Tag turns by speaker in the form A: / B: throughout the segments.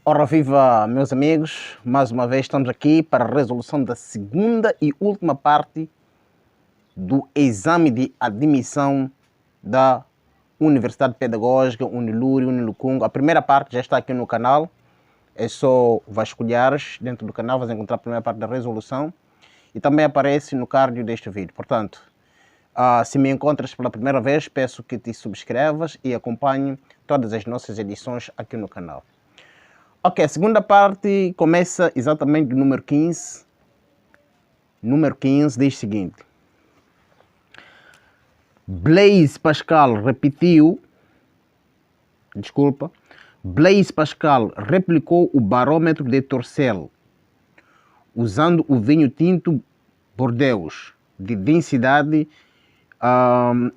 A: Ora viva, meus amigos, mais uma vez estamos aqui para a resolução da segunda e última parte do exame de admissão da Universidade Pedagógica Uniluri, Unilucungo. A primeira parte já está aqui no canal, é só vasculhares dentro do canal, vais encontrar a primeira parte da resolução e também aparece no card deste vídeo. Portanto, se me encontras pela primeira vez, peço que te subscrevas e acompanhe todas as nossas edições aqui no canal. Ok, a segunda parte começa exatamente do número 15. Número 15 diz o seguinte. Blaise Pascal replicou o barômetro de Torcel usando o vinho tinto Bordeaux de densidade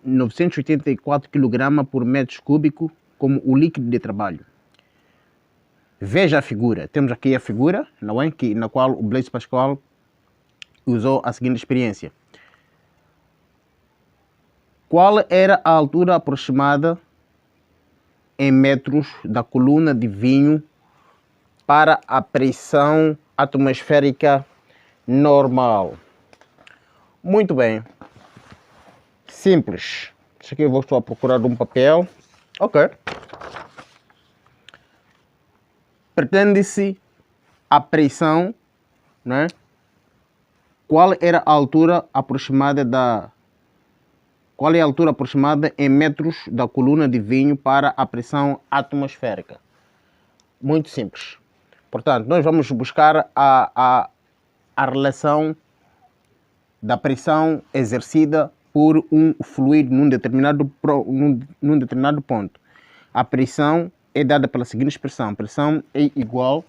A: 984 kg por metro cúbico como o líquido de trabalho. Veja a figura. Temos aqui a figura, não é? Na qual o Blaise Pascal usou a seguinte experiência. Qual era a altura aproximada em metros da coluna de vinho para a pressão atmosférica normal? Muito bem. Simples. Isso aqui eu vou só procurar um papel. Ok. Pretende-se a pressão, né? Qual era a altura aproximada Qual é a altura aproximada em metros da coluna de vinho para a pressão atmosférica? Muito simples. Portanto, nós vamos buscar a relação da pressão exercida por um fluido num determinado ponto. A pressão é dada pela seguinte expressão. A pressão é igual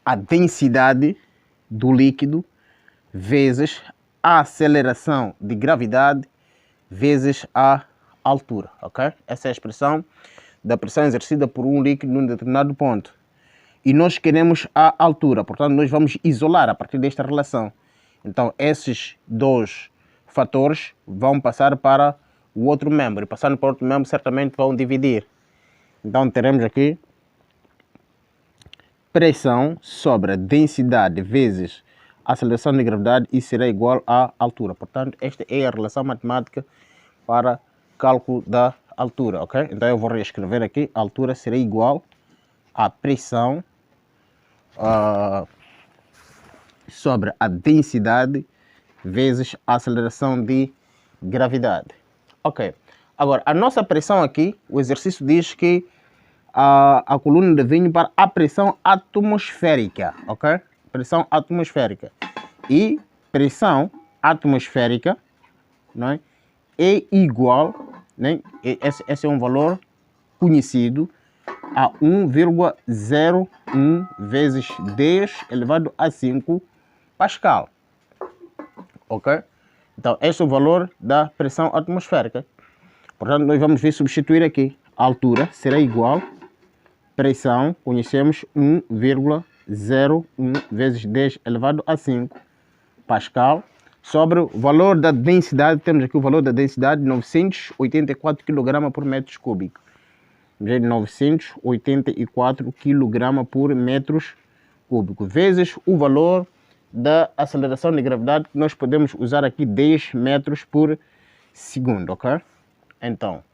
A: à densidade do líquido vezes a aceleração de gravidade vezes a altura, ok? Essa é a expressão da pressão exercida por um líquido num determinado ponto. E nós queremos a altura, portanto nós vamos isolar a partir desta relação. Então esses dois fatores vão passar para o outro membro, e passando para o outro membro certamente vão dividir. Então teremos aqui pressão sobre a densidade vezes a aceleração de gravidade e será igual à altura. Portanto, esta é a relação matemática para cálculo da altura, ok? Então eu vou reescrever aqui. A altura será igual à pressão sobre a densidade vezes a aceleração de gravidade. Ok. Agora, a nossa pressão aqui, o exercício diz que a coluna de vinho para a pressão atmosférica, ok? Pressão atmosférica. E pressão atmosférica, não é? É igual, né? Esse é um valor conhecido, a 1,01 vezes 10 elevado a 5 Pascal. Ok? Então, este é o valor da pressão atmosférica. Portanto, nós vamos ver substituir aqui. A altura será igual pressão, conhecemos 1,01 vezes 10 elevado a 5 Pascal, sobre o valor da densidade, temos aqui o valor da densidade, 984 kg por metro cúbico. 984 kg por metros cúbicos, vezes o valor da aceleração de gravidade, que nós podemos usar aqui 10 metros por segundo, ok? Então,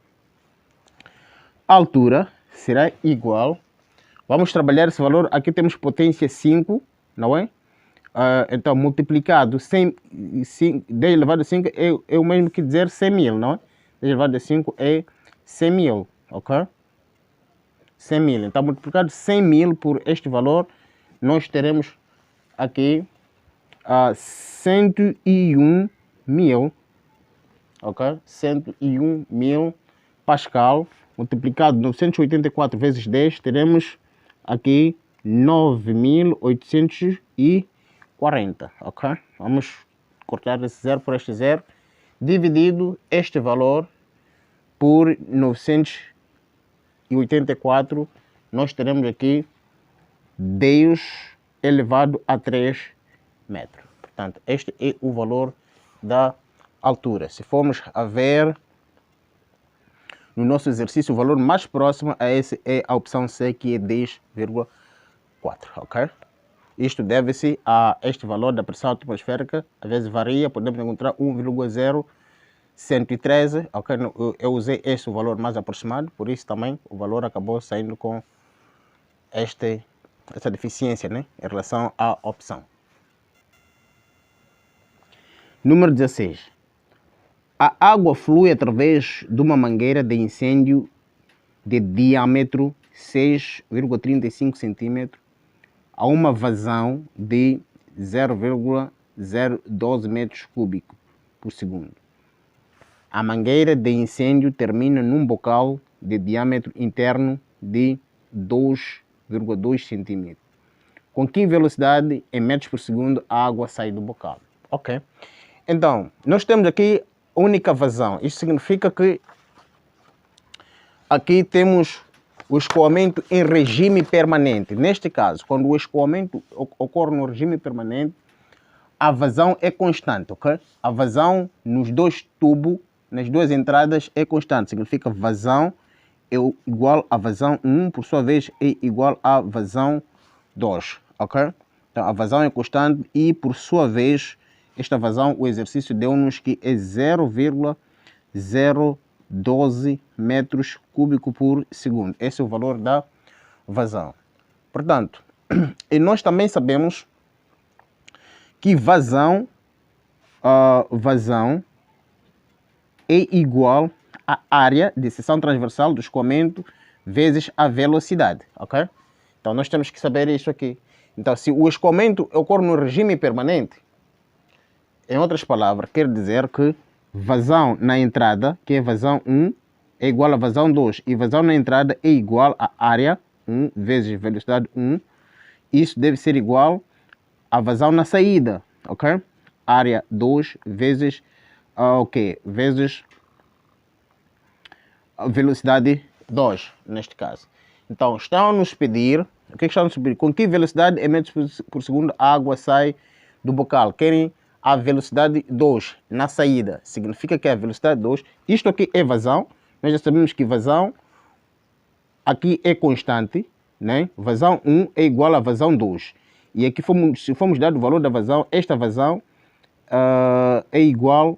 A: a altura será igual, vamos trabalhar esse valor, aqui temos potência 5, não é? Então, multiplicado 10 elevado a 5 é o mesmo que dizer 100 mil, não é? 10 elevado a 5 é 100 mil, ok? 100 mil. Então, multiplicado 100 mil por este valor, nós teremos aqui 101 mil, ok? 101 mil Pascal, multiplicado 984 vezes 10, teremos aqui 9.840, ok? Vamos cortar esse zero por este zero, dividido este valor por 984, nós teremos aqui 10 elevado a 3 metros. Portanto, este é o valor da altura. Se formos a ver no nosso exercício, o valor mais próximo a esse é a opção C, que é 10,4, ok? Isto deve-se a este valor da pressão atmosférica, às vezes varia, podemos encontrar 1,0113, ok? Eu usei este o valor mais aproximado, por isso também o valor acabou saindo com essa deficiência, né, em relação à opção. Número 16. A água flui através de uma mangueira de incêndio de diâmetro 6,35 cm a uma vazão de 0,012 metros cúbicos por segundo. A mangueira de incêndio termina num bocal de diâmetro interno de 2,2 cm. Com que velocidade em metros por segundo a água sai do bocal? Ok. Então, nós temos aqui única vazão. Isso significa que aqui temos o escoamento em regime permanente. Neste caso, quando o escoamento ocorre no regime permanente, a vazão é constante, ok? A vazão nos dois tubos, nas duas entradas, é constante. Significa vazão é igual a vazão 1, por sua vez, é igual a vazão 2, ok? Então, a vazão é constante e, por sua vez, esta vazão, o exercício deu-nos que é 0,012 metros cúbicos por segundo. Esse é o valor da vazão. Portanto, e nós também sabemos que vazão é igual à área de seção transversal do escoamento vezes a velocidade, ok? Então, nós temos que saber isso aqui. Então, se o escoamento ocorre no regime permanente, em outras palavras, quer dizer que vazão na entrada, que é vazão 1, é igual a vazão 2. E vazão na entrada é igual a área 1 vezes velocidade 1. Isso deve ser igual a vazão na saída, ok? Área 2 vezes, vezes a velocidade 2, neste caso. Então, estão a nos pedir, o que estão a nos pedir? Com que velocidade em metros por segundo a água sai do bocal? Querem a velocidade 2 na saída. Significa que a velocidade 2, isto aqui é vazão. Nós já sabemos que vazão aqui é constante, né? Vazão 1 é igual a vazão 2. E aqui, se formos dar o valor da vazão, esta vazão é igual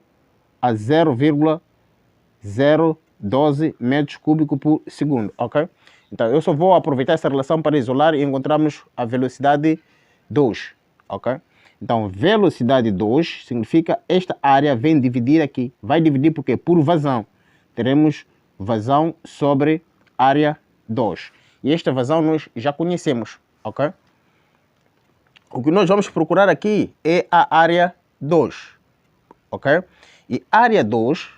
A: a 0,012 metros cúbicos por segundo, ok? Então, eu só vou aproveitar essa relação para isolar e encontrarmos a velocidade 2, ok? Então, velocidade 2 significa esta área vem dividir aqui. Vai dividir por quê? Por vazão. Teremos vazão sobre área 2. E esta vazão nós já conhecemos, ok? O que nós vamos procurar aqui é a área 2, ok? E área 2,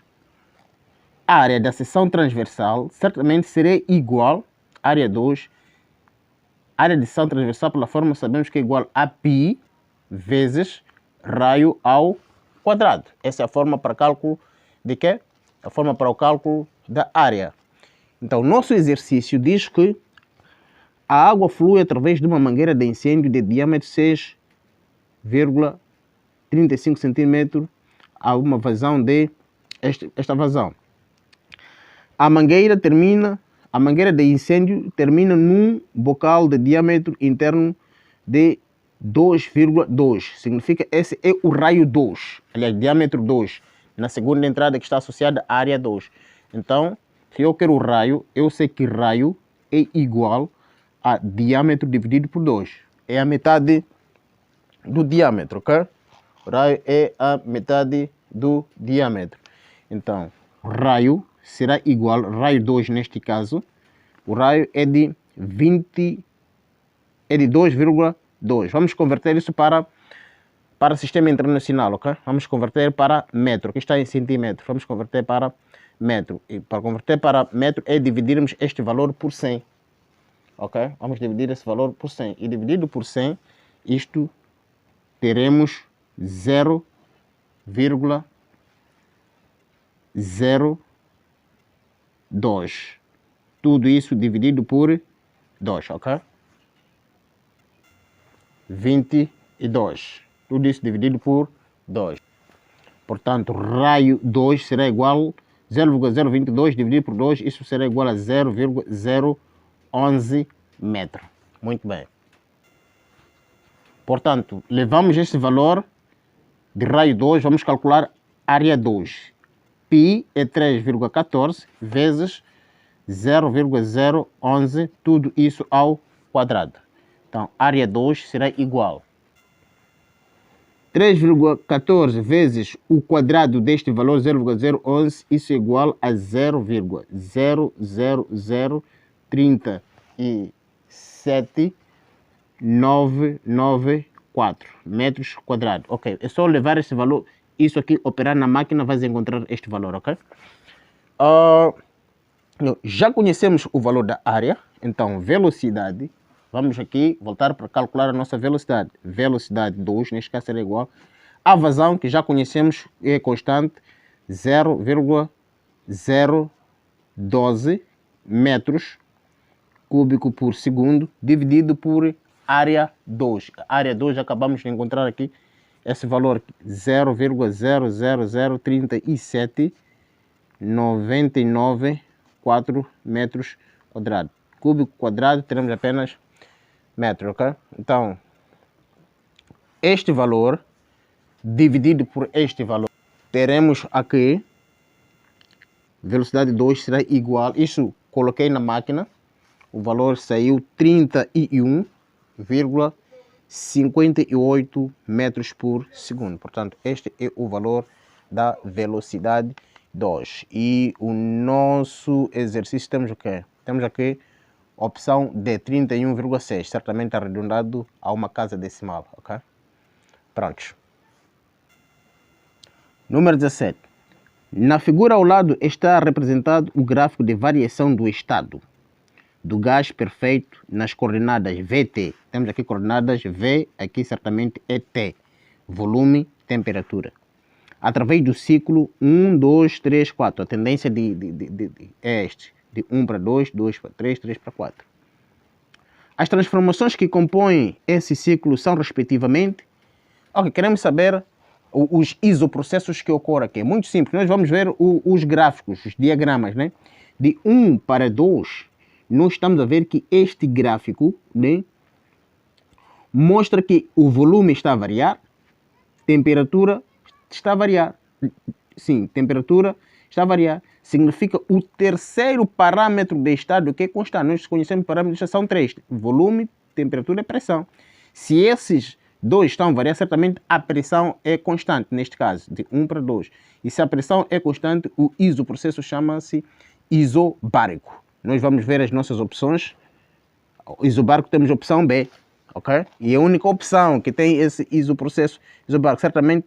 A: a área da seção transversal, certamente será igual, área 2, área de seção transversal pela forma sabemos que é igual a π vezes raio ao quadrado. Essa é a forma para cálculo de quê? A forma para o cálculo da área. Então, nosso exercício diz que a água flui através de uma mangueira de incêndio de diâmetro 6,35 cm a uma vazão de esta vazão. A mangueira de incêndio termina num bocal de diâmetro interno de 2,2. Significa esse é o raio 2, aliás, diâmetro 2, na segunda entrada que está associada à área 2. Então, se eu quero o raio, eu sei que raio é igual a diâmetro dividido por 2. É a metade do diâmetro, ok? O raio é a metade do diâmetro. Então, raio será igual, raio 2 neste caso, o raio é de 2,2. Vamos converter isso para sistema internacional, ok? Vamos converter para metro, que está em centímetros. Vamos converter para metro. E para converter para metro é dividirmos este valor por 100, ok? Vamos dividir esse valor por 100. E dividido por 100, isto teremos 0,02. Tudo isso dividido por 2, ok? 22. Tudo isso dividido por 2. Portanto, raio 2 será igual 0,022 dividido por 2, isso será igual a 0,011 metros. Muito bem. Portanto, levamos este valor de raio 2, vamos calcular área 2. Π é 3,14 vezes 0,011, tudo isso ao quadrado. Então, área 2 será igual 3,14 vezes o quadrado deste valor 0,011, isso é igual a 0,00037,994 metros quadrados. Ok, é só levar esse valor, isso aqui, operar na máquina, vai encontrar este valor, ok? Já conhecemos o valor da área, então velocidade, vamos aqui voltar para calcular a nossa velocidade. Velocidade 2, neste caso será igual a vazão, que já conhecemos, é constante, 0,012 metros cúbico por segundo, dividido por área 2. Área 2, acabamos de encontrar aqui esse valor, 0,00037,994 metros quadrados. Cúbico quadrado, teremos apenas metro, ok? Então, este valor dividido por este valor, teremos aqui, velocidade 2 será igual, isso coloquei na máquina, o valor saiu 31,58 metros por segundo. Portanto, este é o valor da velocidade 2. E o nosso exercício temos o quê? Temos aqui opção D, 31,6, certamente arredondado a uma casa decimal, ok? Prontos. Número 17. Na figura ao lado está representado o gráfico de variação do estado do gás perfeito nas coordenadas VT. Temos aqui coordenadas V, aqui certamente é T, volume, temperatura. Através do ciclo 1, 2, 3, 4. A tendência é este, de 1 para 2, 2 para 3, 3 para 4. As transformações que compõem esse ciclo são, respectivamente, queremos saber os isoprocessos que ocorrem aqui. É muito simples, nós vamos ver os gráficos, os diagramas, né? De 1 para 2, nós estamos a ver que este gráfico, né, mostra que o volume está a variar, temperatura está a variar. Sim, temperatura está a variar. Significa o terceiro parâmetro de estado que é constante. Nós conhecemos parâmetros, são 3. Volume, temperatura e pressão. Se esses dois estão a variar, certamente a pressão é constante, neste caso, de 1 para 2. E se a pressão é constante, o isoprocesso chama-se isobárico. Nós vamos ver as nossas opções. O isobárico temos a opção B, ok? E a única opção que tem esse isoprocesso isobárico, certamente,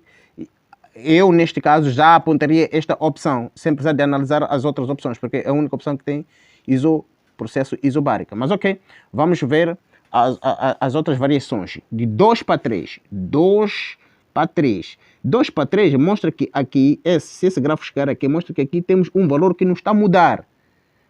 A: eu neste caso já apontaria esta opção, sem precisar de analisar as outras opções, porque é a única opção que tem isoprocesso isobárico. Mas ok, vamos ver as outras variações. De 2 para 3, 2 para 3. 2 para 3 mostra que aqui, se esse gráfico chegar aqui, mostra que aqui temos um valor que não está a mudar,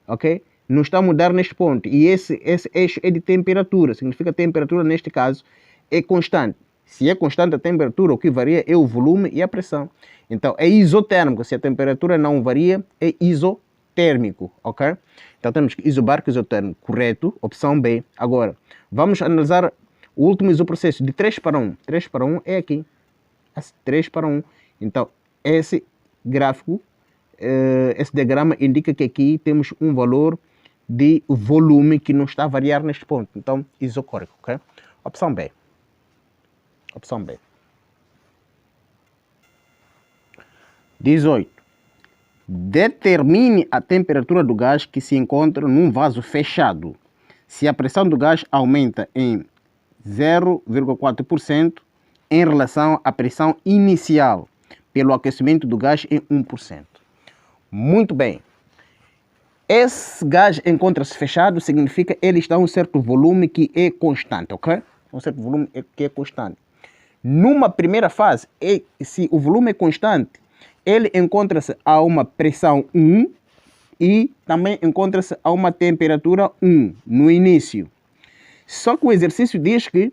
A: ok? Não está a mudar neste ponto. E esse eixo é de temperatura, significa que a temperatura neste caso é constante. Se é constante a temperatura, o que varia é o volume e a pressão. Então é isotérmico. Se a temperatura não varia, é isotérmico, ok? Então temos isobárico, isotérmico, correto, opção B. Agora, vamos analisar o último isoprocesso de 3 para 1. 3 para 1 é aqui. 3 para 1. Então, esse gráfico, esse diagrama indica que aqui temos um valor de volume que não está a variar neste ponto. Então, isocórico, ok? Opção B. Opção B. 18. Determine a temperatura do gás que se encontra num vaso fechado. Se a pressão do gás aumenta em 0,4% em relação à pressão inicial pelo aquecimento do gás em 1%. Muito bem. Esse gás encontra-se fechado, significa que ele está a um certo volume que é constante, ok? Um certo volume que é constante. Numa primeira fase, se o volume é constante, ele encontra-se a uma pressão 1 e também encontra-se a uma temperatura 1 no início. Só que o exercício diz que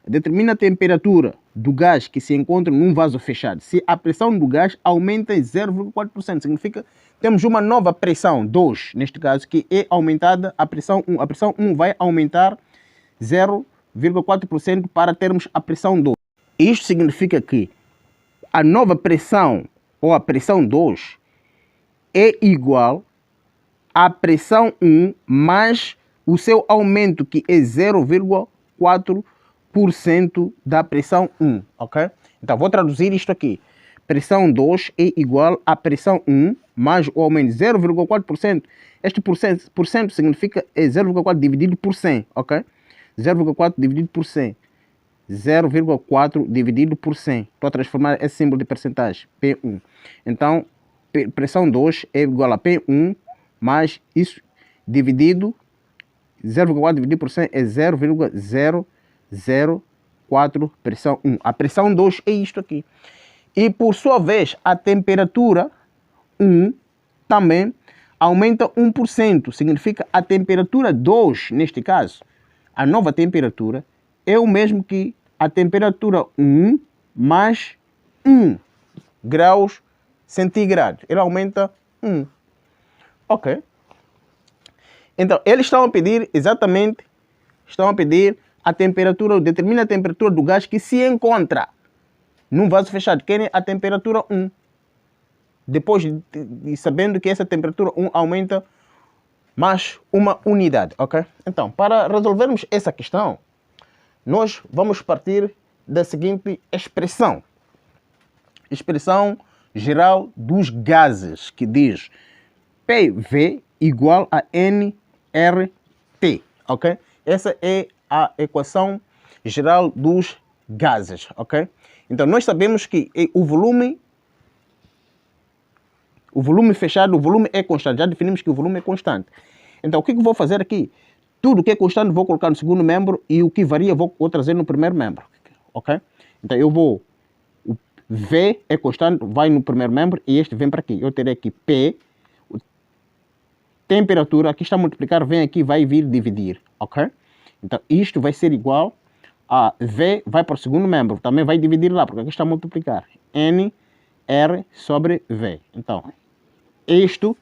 A: determina a temperatura do gás que se encontra num vaso fechado. Se a pressão do gás aumenta em 0,4%, significa que temos uma nova pressão, 2, neste caso, que é aumentada a pressão 1. A pressão 1 vai aumentar 0,4% para termos a pressão 2. Isto significa que a nova pressão, ou a pressão 2, é igual à pressão 1 mais o seu aumento, que é 0,4% da pressão 1, ok? Então, vou traduzir isto aqui. Pressão 2 é igual à pressão 1 mais o aumento de 0,4%. Este por cento significa 0,4 dividido por 100, ok? 0,4 dividido por 100. 0,4 dividido por 100. Estou a transformar esse símbolo de percentagem, P1. Então, pressão 2 é igual a P1 mais isso dividido 0,4 dividido por 100 é 0,004 pressão 1. A pressão 2 é isto aqui. E por sua vez, a temperatura 1 também aumenta 1%. Significa a temperatura 2, neste caso, a nova temperatura é o mesmo que a temperatura 1 mais 1 graus centígrados. Ele aumenta 1. Ok. Então, eles estão a pedir exatamente, a temperatura, determina a temperatura do gás que se encontra num vaso fechado. Querem a temperatura 1. Depois de sabendo que essa temperatura 1 aumenta mais uma unidade, ok? Então, para resolvermos essa questão, nós vamos partir da seguinte expressão. Expressão geral dos gases, que diz PV igual a nRT, ok? Essa é a equação geral dos gases, ok? Então, nós sabemos que o volume fechado, o volume é constante. Já definimos que o volume é constante. Então, o que eu vou fazer aqui? Tudo que é constante vou colocar no segundo membro e o que varia vou trazer no primeiro membro, ok? Então, eu vou... O V é constante, vai no primeiro membro e este vem para aqui. Eu terei aqui P, temperatura, aqui está a multiplicar, vem aqui, vai vir dividir, ok? Então, isto vai ser igual a V, vai para o segundo membro, também vai dividir lá, porque aqui está a multiplicar. N, R sobre V. Então, isto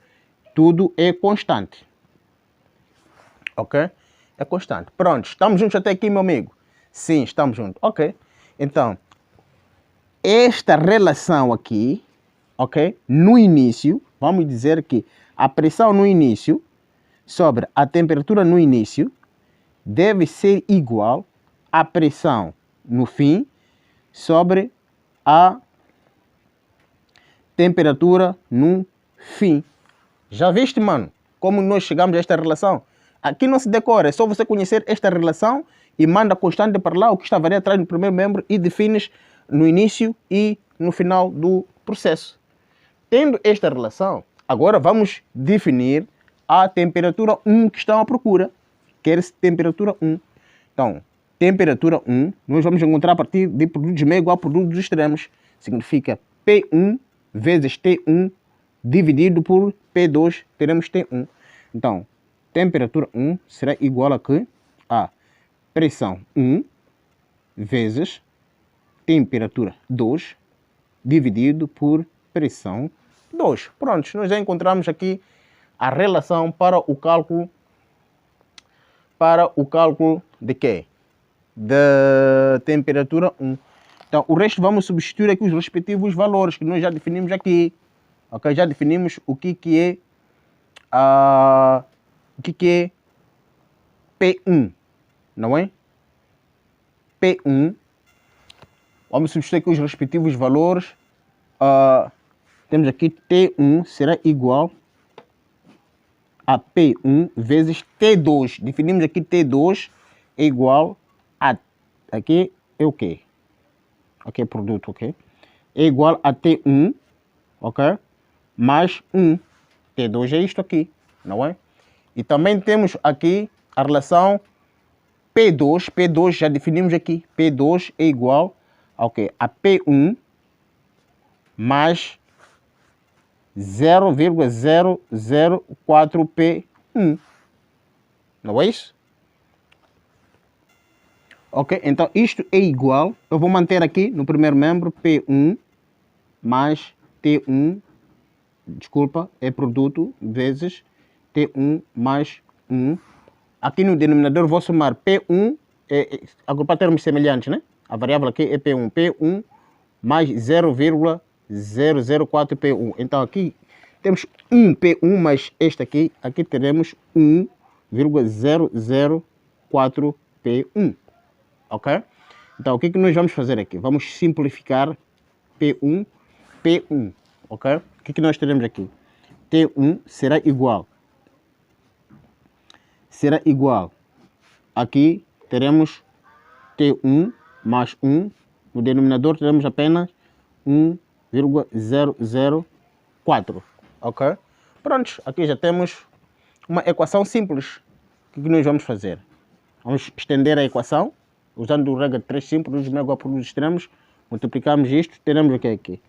A: tudo é constante. Ok? É constante. Pronto, estamos juntos até aqui, meu amigo? Sim, estamos juntos. Ok. Então, esta relação aqui, ok? No início, vamos dizer que a pressão no início sobre a temperatura no início deve ser igual à pressão no fim sobre a temperatura no fim. Já viste, mano, como nós chegamos a esta relação? Aqui não se decora, é só você conhecer esta relação e manda constante para lá o que está variando atrás do primeiro membro e defines no início e no final do processo. Tendo esta relação, agora vamos definir a temperatura 1 que estão à procura. Quer-se temperatura 1. Então, temperatura 1, nós vamos encontrar a partir de produtos meio igual a produtos extremos. Significa P1 vezes T1 dividido por P2, teremos T1. Então, temperatura 1 será igual a quê? A pressão 1 vezes temperatura 2 dividido por pressão 2. Pronto, nós já encontramos aqui a relação para o cálculo de quê? Da temperatura 1. Então, o resto vamos substituir aqui os respectivos valores que nós já definimos aqui. Ok? Já definimos o que é P1, não é? P1. Vamos substituir aqui os respectivos valores. Temos aqui T1 será igual a P1 vezes T2. Definimos aqui T2 é igual a... Aqui é o quê? Aqui é produto, ok? É igual a T1, ok? Mais 1. T2 é isto aqui, não é? E também temos aqui a relação P2. P2 já definimos aqui. P2 é igual a, okay, a P1 mais 0,004P1. Não é isso? Ok? Então isto é igual, eu vou manter aqui no primeiro membro P1 mais T1, desculpa, é produto, vezes T1 mais 1. Aqui no denominador vou somar P1, agrupar termos semelhantes, né? A variável aqui é P1. P1 mais 0,004P1. Então aqui temos 1P1 mais este aqui teremos 1,004P1. Ok? Então o que nós vamos fazer aqui? Vamos simplificar P1, P1. Ok? O que nós teremos aqui? T1 será igual. Aqui teremos T1 mais 1. No denominador teremos apenas 1,004. Ok? Pronto, aqui já temos uma equação simples. O que nós vamos fazer? Vamos estender a equação, usando o regra de 3 simples, igual por os extremos, multiplicamos isto, teremos o que aqui?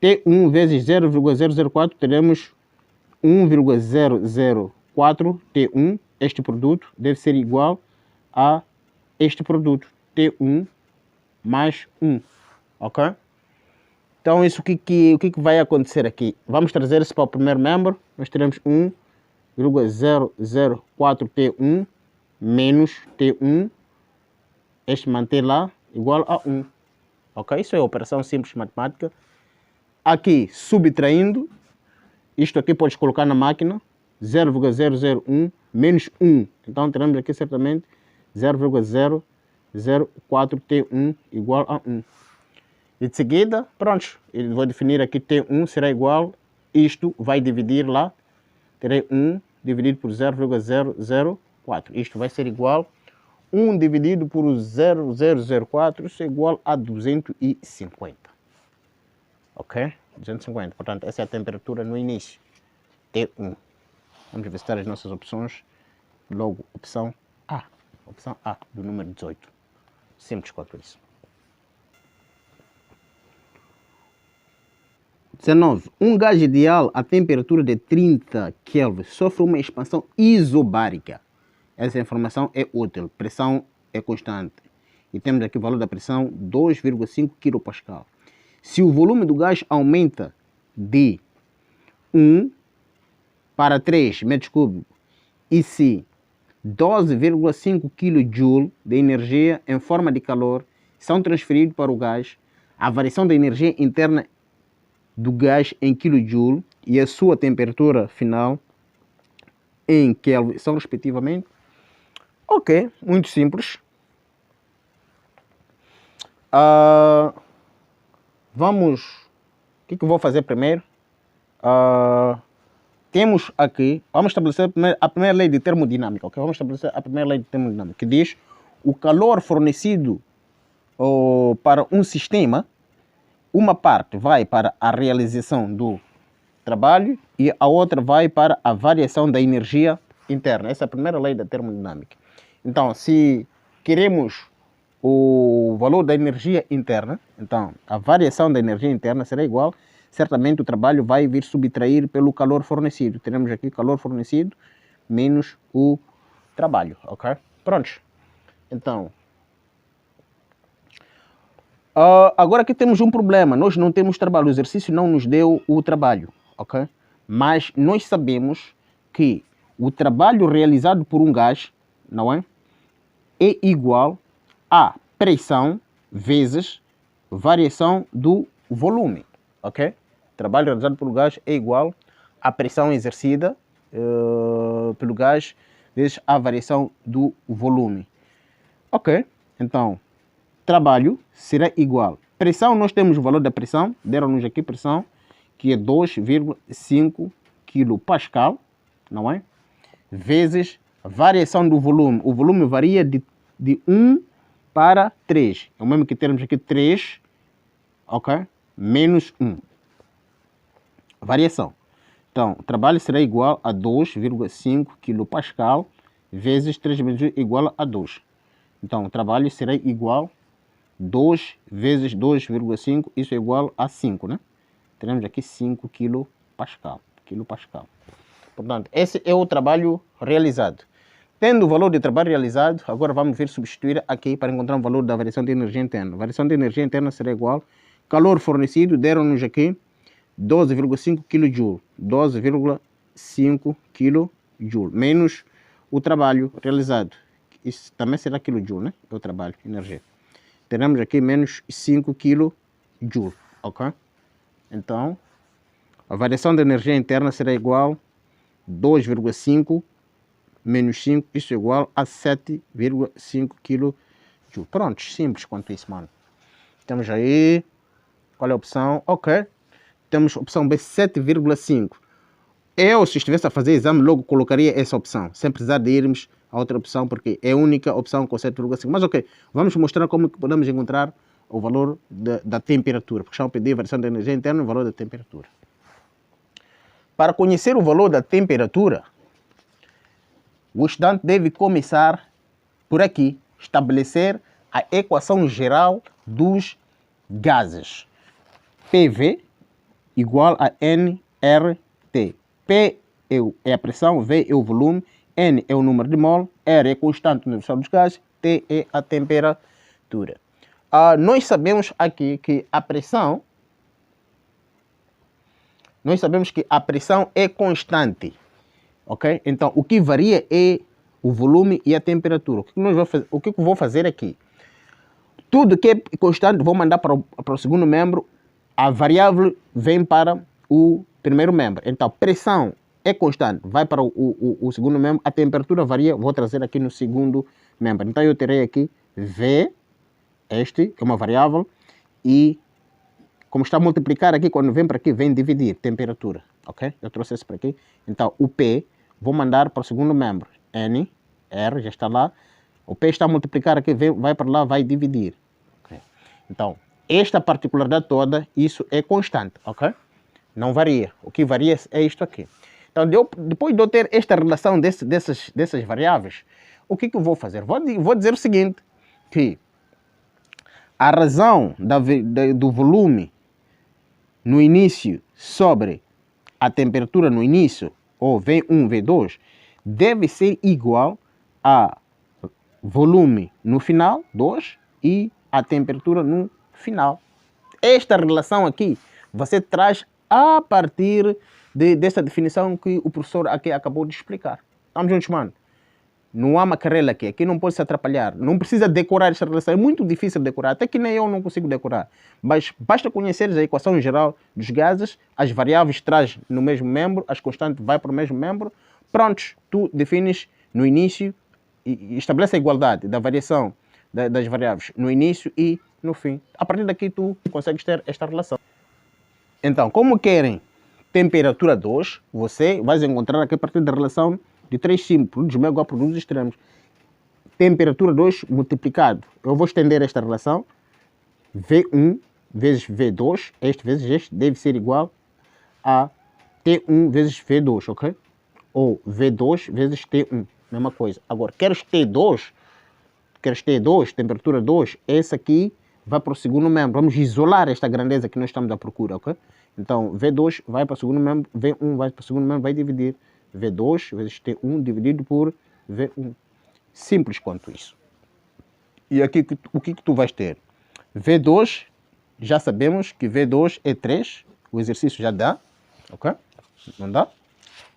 A: T1 vezes 0,004, teremos 1,004 T1, este produto deve ser igual a este produto, T1 mais 1, ok? Então isso o que vai acontecer aqui? Vamos trazer isso para o primeiro membro, nós teremos 1,004 T1 menos T1, este manter lá, igual a 1, ok? Isso é operação simples matemática. Aqui, subtraindo, isto aqui podes colocar na máquina, 0,001 menos 1. Então teremos aqui certamente 0,004T1 igual a 1. E de seguida, pronto, eu vou definir aqui T1 será igual, isto vai dividir lá, terei 1 dividido por 0,004. Isto vai ser igual, 1 dividido por 0,004, isso é igual a 250. Ok? 250. Portanto, essa é a temperatura no início. T1. Vamos visitar as nossas opções. Logo, opção A. Opção A, do número 18. Simples quanto isso. 19. Um gás ideal a temperatura de 30 Kelvin sofre uma expansão isobárica. Essa informação é útil. Pressão é constante. E temos aqui o valor da pressão 2,5 kPa. Se o volume do gás aumenta de 1 para 3 metros cúbicos e se 12,5 kJ de energia em forma de calor são transferidos para o gás, a variação da energia interna do gás em kJ e a sua temperatura final em Kelvin são respectivamente. Ok, muito simples. Vamos, o que eu vou fazer primeiro? Temos aqui, vamos estabelecer a primeira lei de termodinâmica, ok? Vamos estabelecer a primeira lei de termodinâmica, que diz o calor fornecido para um sistema, uma parte vai para a realização do trabalho e a outra vai para a variação da energia interna. Essa é a primeira lei da termodinâmica. Então, se queremos o valor da energia interna, então a variação da energia interna será igual, certamente o trabalho vai vir subtrair pelo calor fornecido. Teremos aqui calor fornecido menos o trabalho, ok? Prontos. Então, agora aqui temos um problema, nós não temos trabalho, o exercício não nos deu o trabalho, ok? Mas nós sabemos que o trabalho realizado por um gás, não é? É igual a pressão vezes variação do volume, ok? Trabalho realizado pelo gás é igual à pressão exercida pelo gás vezes a variação do volume. Ok, então trabalho será igual. Pressão, nós temos o valor da pressão, deram-nos aqui pressão, que é 2,5 kPa, não é? Vezes a variação do volume. O volume varia de 1 para 3. É o mesmo que termos aqui 3, ok? Menos 1. Variação. Então, o trabalho será igual a 2,5 kPa vezes 3 vezes 1 igual a 2. Então, o trabalho será igual a 2 vezes 2,5, isso é igual a 5, né? Teremos aqui 5 kPa. Portanto, esse é o trabalho realizado. Tendo o valor de trabalho realizado, agora vamos vir substituir aqui para encontrar o valor da variação de energia interna. A variação de energia interna será igual, calor fornecido, deram-nos aqui 12,5 kJ, 12,5 kJ, menos o trabalho realizado. Isso também será kJ, né? É o trabalho, energia. Teremos aqui menos 5 kJ, ok? Então, a variação de energia interna será igual a 2,5 menos 5, isso é igual a 7,5 kJ. Pronto, simples quanto isso, mano. Temos aí, qual é a opção? Ok, temos a opção B, 7,5. Eu, se estivesse a fazer exame, logo colocaria essa opção, sem precisar de irmos a outra opção, porque é a única opção com 7,5. Mas ok, vamos mostrar como que podemos encontrar o valor da temperatura, porque estão a pedir a variação da energia interna e o valor da temperatura. Para conhecer o valor da temperatura, o estudante deve começar por aqui, estabelecer a equação geral dos gases. PV igual a nRT. P é a pressão, V é o volume, N é o número de mol, R é a constante universal dos gases, T é a temperatura. Nós sabemos aqui que a pressão, é constante. Ok? Então, o que varia é o volume e a temperatura. O que eu vou fazer aqui? Tudo que é constante, vou mandar para o segundo membro. A variável vem para o primeiro membro. Então, pressão é constante, vai para o segundo membro. A temperatura varia, vou trazer aqui no segundo membro. Então, eu terei aqui V, este é uma variável, e como está a multiplicar aqui, quando vem para aqui, vem dividir temperatura. Ok? Eu trouxe esse para aqui. Então, o P vou mandar para o segundo membro. N, R, já está lá. O P está a multiplicar aqui, vai para lá, vai dividir. Okay. Então, esta particularidade toda, isso é constante, ok? Não varia. O que varia é isto aqui. Então, depois de eu ter esta relação dessas variáveis, o que eu vou fazer? Vou dizer o seguinte, que a razão do volume no início sobre a temperatura no início, ou V1, V2, deve ser igual a volume no final, 2, e a temperatura no final. Esta relação aqui, você traz a partir dessa definição que o professor aqui acabou de explicar. Estamos juntos, mano? Não há macarela aqui, aqui não pode se atrapalhar. Não precisa decorar esta relação, é muito difícil de decorar, até que nem eu não consigo decorar. Mas basta conheceres a equação geral dos gases, as variáveis traz no mesmo membro, as constantes vai para o mesmo membro. Prontos, tu defines no início e estabelece a igualdade da variação das variáveis no início e no fim. A partir daqui tu consegues ter esta relação. Então, como querem temperatura 2, você vai encontrar aqui a partir da relação de 3 simples, produtos meio igual a produtos extremos. Temperatura 2 multiplicado. Eu vou estender esta relação. V1 vezes V2, este vezes este, deve ser igual a T1 vezes V2, ok? Ou V2 vezes T1, mesma coisa. Agora, queres T2, temperatura 2, essa aqui vai para o segundo membro. Vamos isolar esta grandeza que nós estamos à procura, ok? Então, V2 vai para o segundo membro, V1 vai para o segundo membro, vai dividir V2 vezes T1 dividido por V1. Simples quanto isso. E aqui o que tu vais ter? V2, já sabemos que V2 é 3, o exercício já dá, ok? Não dá?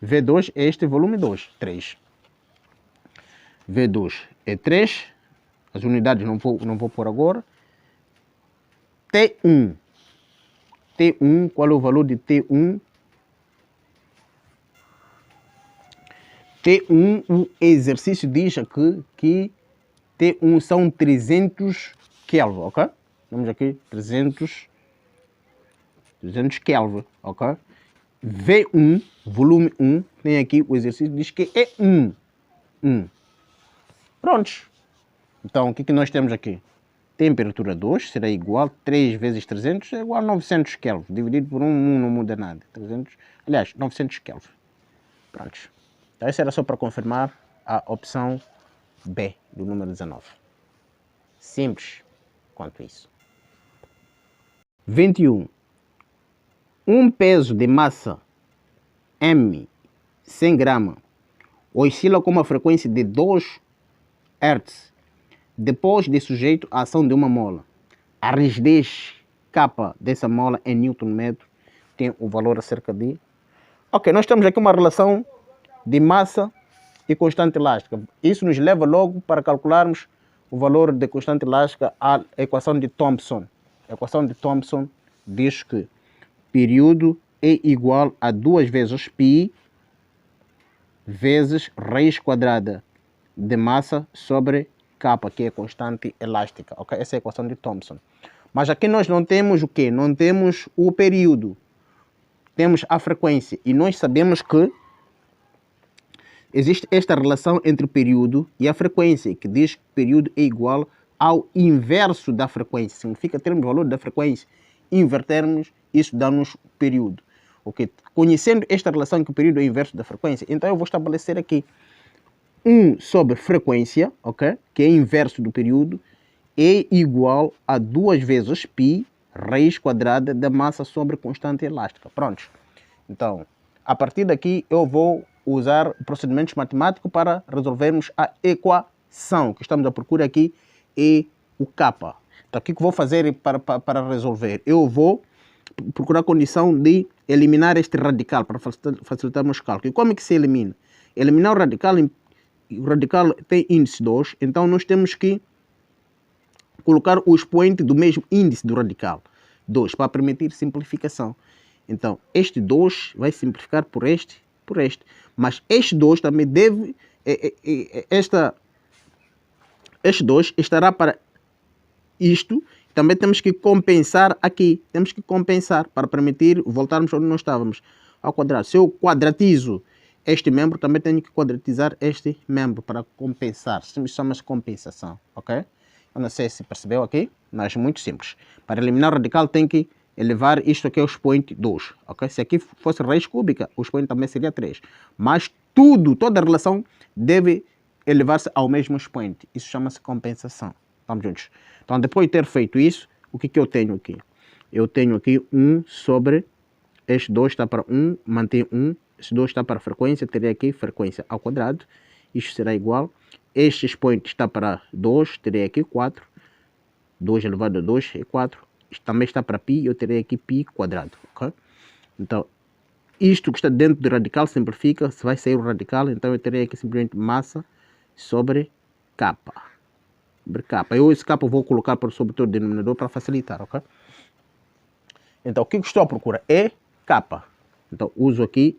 A: V2 é este volume 2, 3. V2 é 3, as unidades não vou pôr agora. T1. T1, qual é o valor de T1? T1, o exercício diz aqui que T1 são 300 Kelvin, ok? Vamos aqui, 300 Kelvin, ok? V1, volume 1, tem aqui o exercício, diz que é 1. Prontos. Então, o que nós temos aqui? Temperatura 2 será igual a 3 vezes 300 é igual a 900 Kelvin. Dividido por 1 não muda nada. 300, aliás, 900 Kelvin. Prontos. Então, isso era só para confirmar a opção B do número 19. Simples quanto isso. 21. Um peso de massa M 100 gramas oscila com uma frequência de 2 Hz, depois de sujeito à ação de uma mola. A rigidez K dessa mola em Nm tem o valor acerca de... Ok, nós temos aqui uma relação de massa e constante elástica. Isso nos leva logo para calcularmos o valor de constante elástica à equação de Thomson. A equação de Thomson diz que período é igual a 2 vezes π vezes raiz quadrada de massa sobre K, que é constante elástica. Okay? Essa é a equação de Thomson. Mas aqui nós não temos o quê? Não temos o período. Temos a frequência. E nós sabemos que existe esta relação entre o período e a frequência, que diz que o período é igual ao inverso da frequência. Significa termos o valor da frequência, invertermos, isso dá-nos o período. Okay? Conhecendo esta relação que o período é o inverso da frequência, então eu vou estabelecer aqui 1 sobre frequência, okay? Que é inverso do período, é igual a 2 vezes π raiz quadrada da massa sobre constante elástica. Pronto. Então, a partir daqui eu vou usar procedimentos matemáticos para resolvermos a equação que estamos à procura aqui, é o K. Então, o que vou fazer para resolver? Eu vou procurar a condição de eliminar este radical para facilitarmos os cálculos. E como é que se elimina? Eliminar o radical tem índice 2, então nós temos que colocar o expoente do mesmo índice do radical, 2, para permitir simplificação. Então, este 2 vai simplificar por este. Mas este 2 também deve... Este 2 estará para isto. Também temos que compensar aqui. Temos que compensar para permitir voltarmos onde nós estávamos, ao quadrado. Se eu quadratizo este membro, também tenho que quadratizar este membro para compensar. Isso chama-se compensação, ok? Eu não sei se percebeu aqui, mas muito simples. Para eliminar o radical, tem que elevar isto aqui ao expoente 2, ok? Se aqui fosse raiz cúbica, o expoente também seria 3. Mas toda a relação deve elevar-se ao mesmo expoente. Isso chama-se compensação. Estamos juntos? Então, depois de ter feito isso, o que eu tenho aqui? Eu tenho aqui 1 sobre... Este 2 está para 1, mantém 1. Este 2 está para a frequência, teria aqui frequência ao quadrado. Isto será igual. Este expoente está para 2, terei aqui 4. 2 elevado a 2 é 4. Isto também está para π, eu terei aqui π quadrado. Okay? Então, isto que está dentro do radical simplifica, se vai sair o radical, então eu terei aqui simplesmente massa sobre K. Sobre K. Eu esse K vou colocar sobre todo o denominador para facilitar, ok? Então, o que estou à procura é K. Então, uso aqui,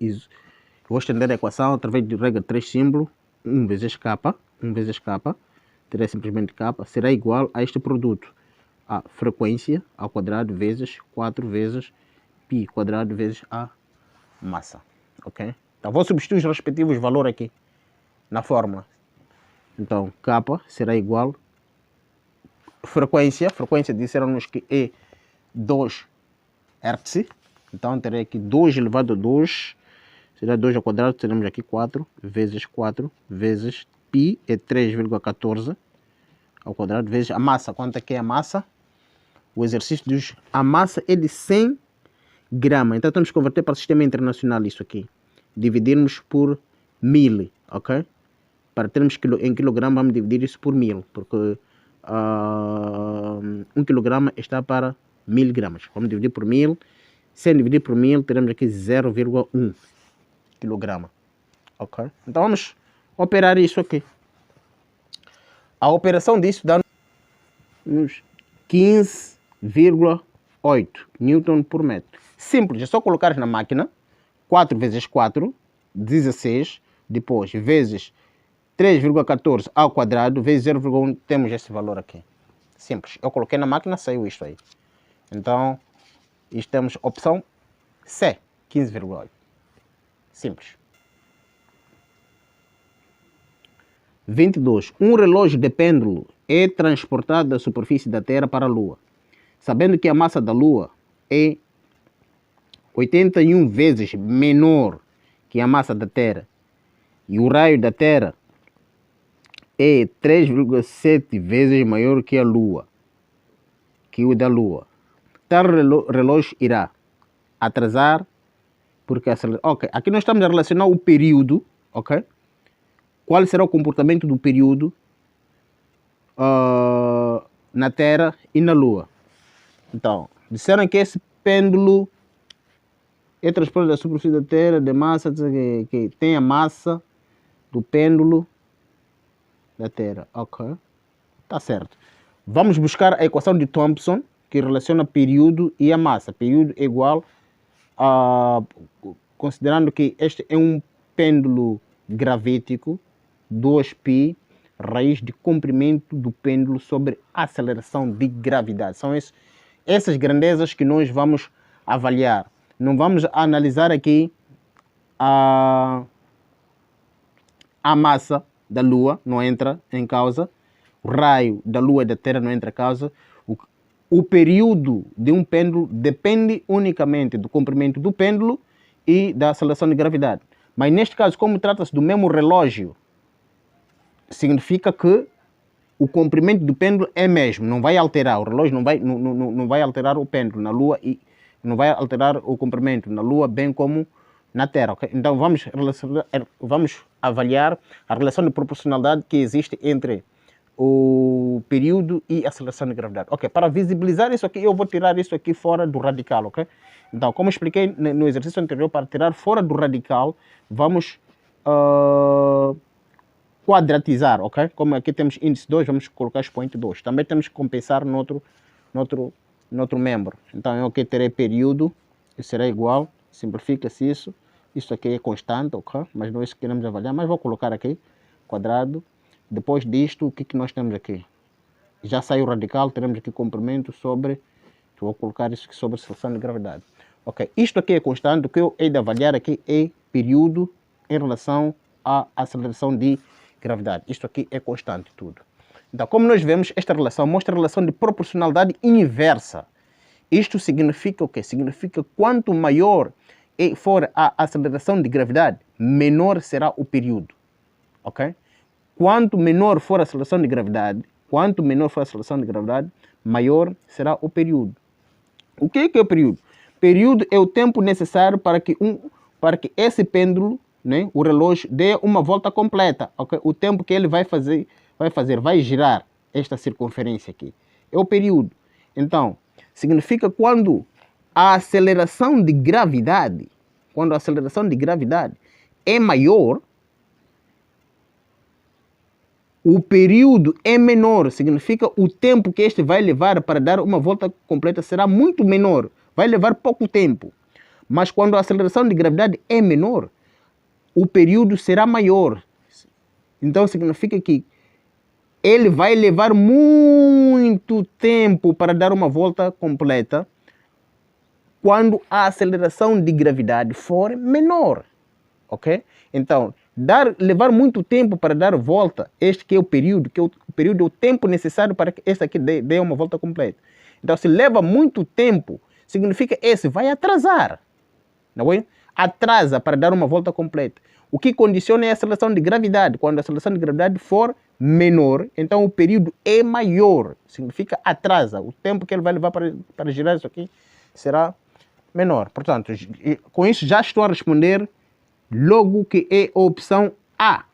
A: vou estender a equação através de regra 3 símbolo, 1 vezes K, terei simplesmente K, será igual a este produto, a frequência ao quadrado vezes 4 vezes π quadrado vezes a massa, ok? Então, vou substituir os respectivos valores aqui na fórmula. Então, K será igual, frequência disseram-nos que é 2 Hz, então terei aqui 2 elevado a 2, será 2 ao quadrado, teremos aqui 4 vezes π, é 3,14 ao quadrado, vezes a massa. Quanto é que é a massa? O exercício diz, a massa é de 100 gramas, então temos que converter para o sistema internacional isso aqui. Dividirmos por 1000, ok? Para termos em quilograma, vamos dividir isso por 1000, porque 1 quilograma está para 1000 gramas. Vamos dividir por 1000. 100 dividido por 1000, teremos aqui 0,1 quilograma. Ok? Então vamos operar isso aqui. A operação disso dá-nos 15,8 Newton por metro. Simples, é só colocar na máquina. 4 vezes 4, 16. Depois, vezes 3,14 ao quadrado, vezes 0,1, temos esse valor aqui. Simples. Eu coloquei na máquina, saiu isto aí. Então, isto temos opção C, 15,8. Simples. 22. Um relógio de pêndulo é transportado da superfície da Terra para a Lua. Sabendo que a massa da Lua é 81 vezes menor que a massa da Terra e o raio da Terra é 3,7 vezes maior que a Lua, que o da Lua. Tal relógio irá atrasar porque acelera. Ok, aqui nós estamos a relacionar o período, ok? qual será o comportamento do período na Terra e na Lua. Então, disseram que esse pêndulo é transporte da superfície da Terra de massa, que tem a massa do pêndulo da Terra. Ok, tá certo. Vamos buscar a equação de Thomson, que relaciona período e a massa. Período é igual a, considerando que este é um pêndulo gravítico, 2π raiz de comprimento do pêndulo sobre aceleração de gravidade. São essas grandezas que nós vamos avaliar. Não vamos analisar aqui a massa da Lua, não entra em causa. O raio da Lua e da Terra não entra em causa. O período de um pêndulo depende unicamente do comprimento do pêndulo e da aceleração de gravidade. Mas neste caso, como trata-se do mesmo relógio, significa que o comprimento do pêndulo é mesmo, não vai alterar. O relógio não vai alterar o pêndulo na Lua e não vai alterar o comprimento na Lua, bem como na Terra. Okay? Então vamos avaliar a relação de proporcionalidade que existe entre o período e a aceleração de gravidade. Ok, para visibilizar isso aqui, eu vou tirar isso aqui fora do radical, ok? Então, como expliquei no exercício anterior, para tirar fora do radical, vamos quadratizar, ok? Como aqui temos índice 2, vamos colocar expoente 2. Também temos que compensar no outro membro. Então, eu aqui terei período, que será igual, simplifica-se isso. Isso aqui é constante, ok? Mas não é isso que queremos avaliar, mas vou colocar aqui, quadrado. Depois disto, o que nós temos aqui? Já saiu o radical, teremos aqui comprimento sobre, vou colocar isso aqui sobre aceleração de gravidade. Ok, isto aqui é constante, o que eu hei de avaliar aqui é período em relação à aceleração de gravidade. Isto aqui é constante tudo. Então, como nós vemos, esta relação mostra a relação de proporcionalidade inversa. Isto significa o quê? Significa quanto maior for a aceleração de gravidade, menor será o período. Ok? Quanto menor for a aceleração de gravidade, maior será o período. O que é o período? Período é o tempo necessário para que esse pêndulo, o relógio, dê uma volta completa. Okay? O tempo que ele vai vai girar esta circunferência aqui. É o período. Então, significa quando a aceleração de gravidade, é maior, o período é menor, significa o tempo que este vai levar para dar uma volta completa será muito menor, vai levar pouco tempo. Mas quando a aceleração de gravidade é menor, o período será maior. Então significa que ele vai levar muito tempo para dar uma volta completa quando a aceleração de gravidade for menor. Ok? Então, levar muito tempo para dar volta, este que é o período, é o tempo necessário para que este aqui dê uma volta completa. Então, se leva muito tempo, significa que esse vai atrasar. Não é? Atrasa para dar uma volta completa. O que condiciona é a aceleração de gravidade. Quando a aceleração de gravidade for menor, então o período é maior. Significa atrasa. O tempo que ele vai levar para girar isso aqui será menor. Portanto, com isso já estou a responder logo que é a opção A.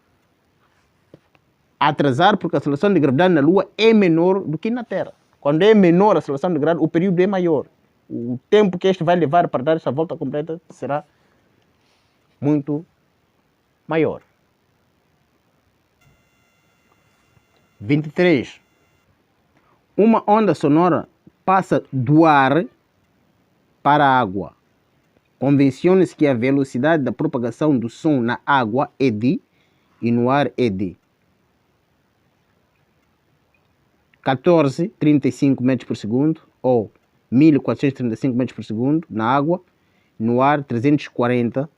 A: Atrasar porque a aceleração de gravidade na Lua é menor do que na Terra. Quando é menor a aceleração de gravidade, o período é maior. O tempo que este vai levar para dar essa volta completa será muito maior. 23. Uma onda sonora passa do ar para a água. Convencione-se que a velocidade da propagação do som na água é d e no ar é d. 14,35 metros por segundo ou 1435 metros por segundo na água, no ar 340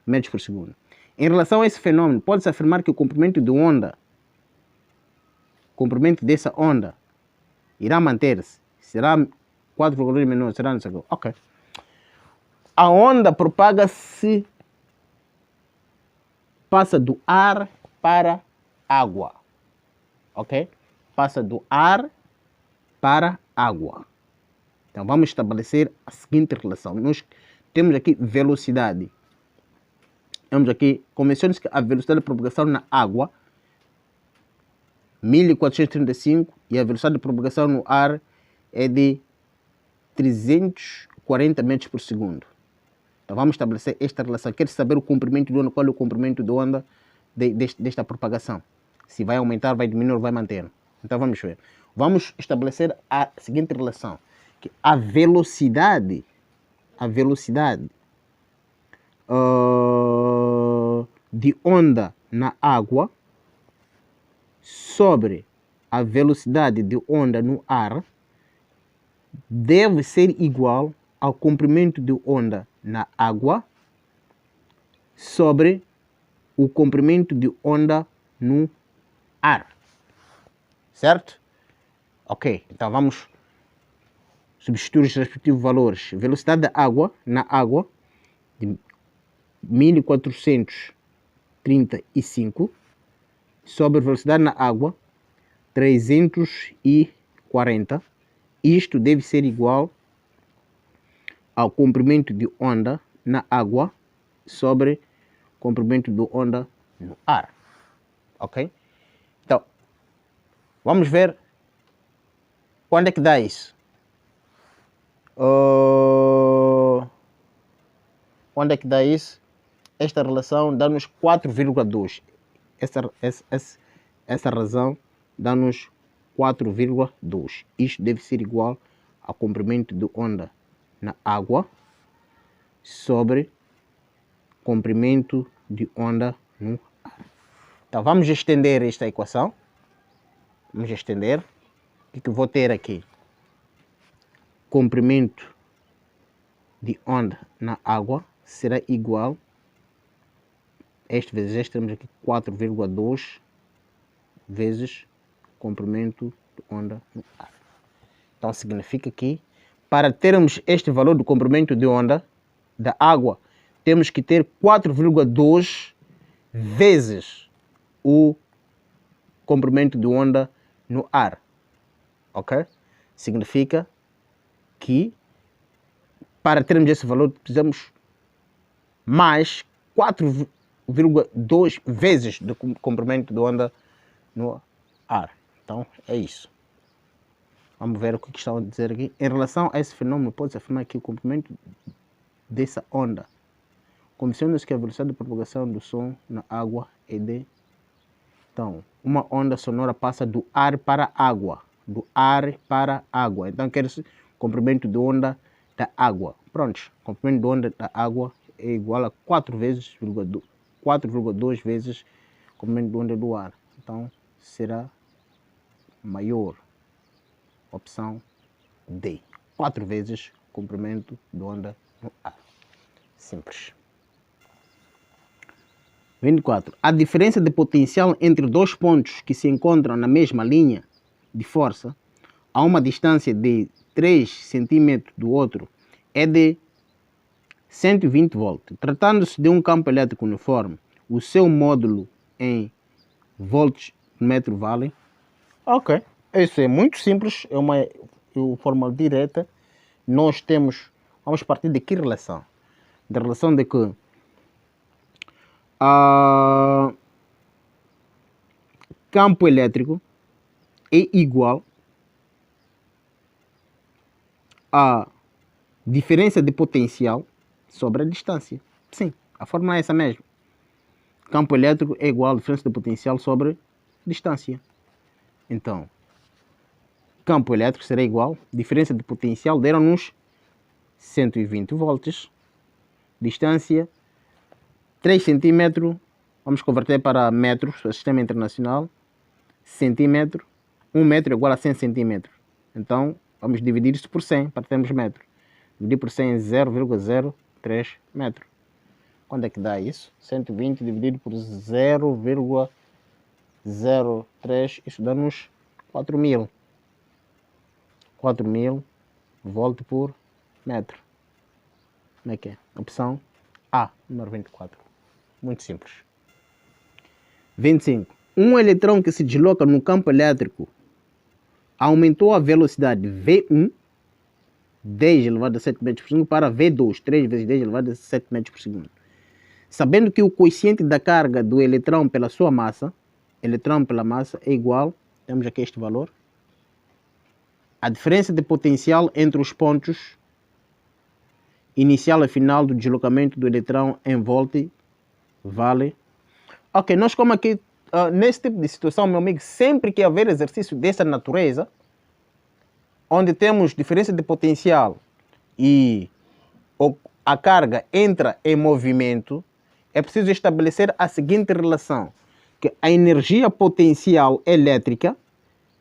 A: metros por segundo. Em relação a esse fenômeno, pode-se afirmar que o comprimento dessa onda irá manter-se. Será 4,2 menor, será não sei o que. Ok. A onda propaga-se, passa do ar para água. Ok? Passa do ar para água. Então vamos estabelecer a seguinte relação. Nós temos aqui velocidade. Temos aqui, convencione-se que a velocidade de propagação na água 1435 e a velocidade de propagação no ar é de 340 metros por segundo. Então vamos estabelecer esta relação. Quer saber o comprimento de onda, qual é o comprimento de onda desta propagação? Se vai aumentar, vai diminuir, vai manter. Então vamos ver. Vamos estabelecer a seguinte relação. Que a velocidade de onda na água sobre a velocidade de onda no ar deve ser igual ao comprimento de onda na água sobre o comprimento de onda no ar. Certo? Ok, então vamos substituir os respectivos valores. Velocidade da água na água de 1435 sobre velocidade na água 340. Isto deve ser igual ao comprimento de onda na água sobre comprimento de onda no ar. Ok? Então, vamos ver quando é que dá isso. Quando é que dá isso? Esta relação dá-nos 4,2. Essa razão dá-nos 4,2. Isto deve ser igual ao comprimento de onda na água sobre comprimento de onda no ar. Então vamos estender esta equação. Vamos estender. O que eu vou ter aqui? Comprimento de onda na água será igual a este vezes este, temos aqui 4,2 vezes comprimento de onda no ar. Então significa que para termos este valor do comprimento de onda da água, temos que ter 4,2 vezes o comprimento de onda no ar. Ok? Significa que para termos esse valor precisamos mais 4,2 vezes do comprimento de onda no ar. Então é isso. Vamos ver o que estão a dizer aqui. Em relação a esse fenômeno, pode-se afirmar que o comprimento dessa onda condiciona-se que a velocidade de propagação do som na água é de... Então, uma onda sonora passa do ar para a água. Do ar para a água. Então, quer-se comprimento de onda da água. Pronto. Comprimento de onda da água é igual a 4,2 vezes comprimento de onda do ar. Então, será maior. Opção D. 4 vezes comprimento de onda no ar. Simples. 24. A diferença de potencial entre dois pontos que se encontram na mesma linha de força a uma distância de 3 cm do outro é de 120 volts. Tratando-se de um campo elétrico uniforme, o seu módulo em volts por metro vale? Ok. Isso é muito simples, é uma fórmula direta. Nós temos, vamos partir de que relação? Da relação de que campo elétrico é igual a diferença de potencial sobre a distância. Sim, a fórmula é essa mesmo. Campo elétrico é igual a diferença de potencial sobre distância. Então, campo elétrico será igual, diferença de potencial deram-nos 120 volts, distância 3 cm, vamos converter para metros, sistema internacional, centímetro, 1 metro é igual a 100 centímetros. Então, vamos dividir isso por 100 para termos metro. Dividir por 100 é 0,03 metro. Quando é que dá isso? 120 dividido por 0,03, isso dá-nos 4.000. 4.000 volts por metro. Como é que é? Opção A, número 24. Muito simples. 25. Um eletrão que se desloca no campo elétrico aumentou a velocidade V1, 10 elevado a 7 metros por segundo, para V2, 3 vezes 10 elevado a 7 metros por segundo. Sabendo que o quociente da carga do eletrão pela sua massa, é igual Temos aqui este valor. A diferença de potencial entre os pontos inicial e final do deslocamento do eletrão em volta vale. Ok, nós como aqui, nesse tipo de situação, meu amigo, sempre que haver exercício dessa natureza, onde temos diferença de potencial e a carga entra em movimento, é preciso estabelecer a seguinte relação, que a energia potencial elétrica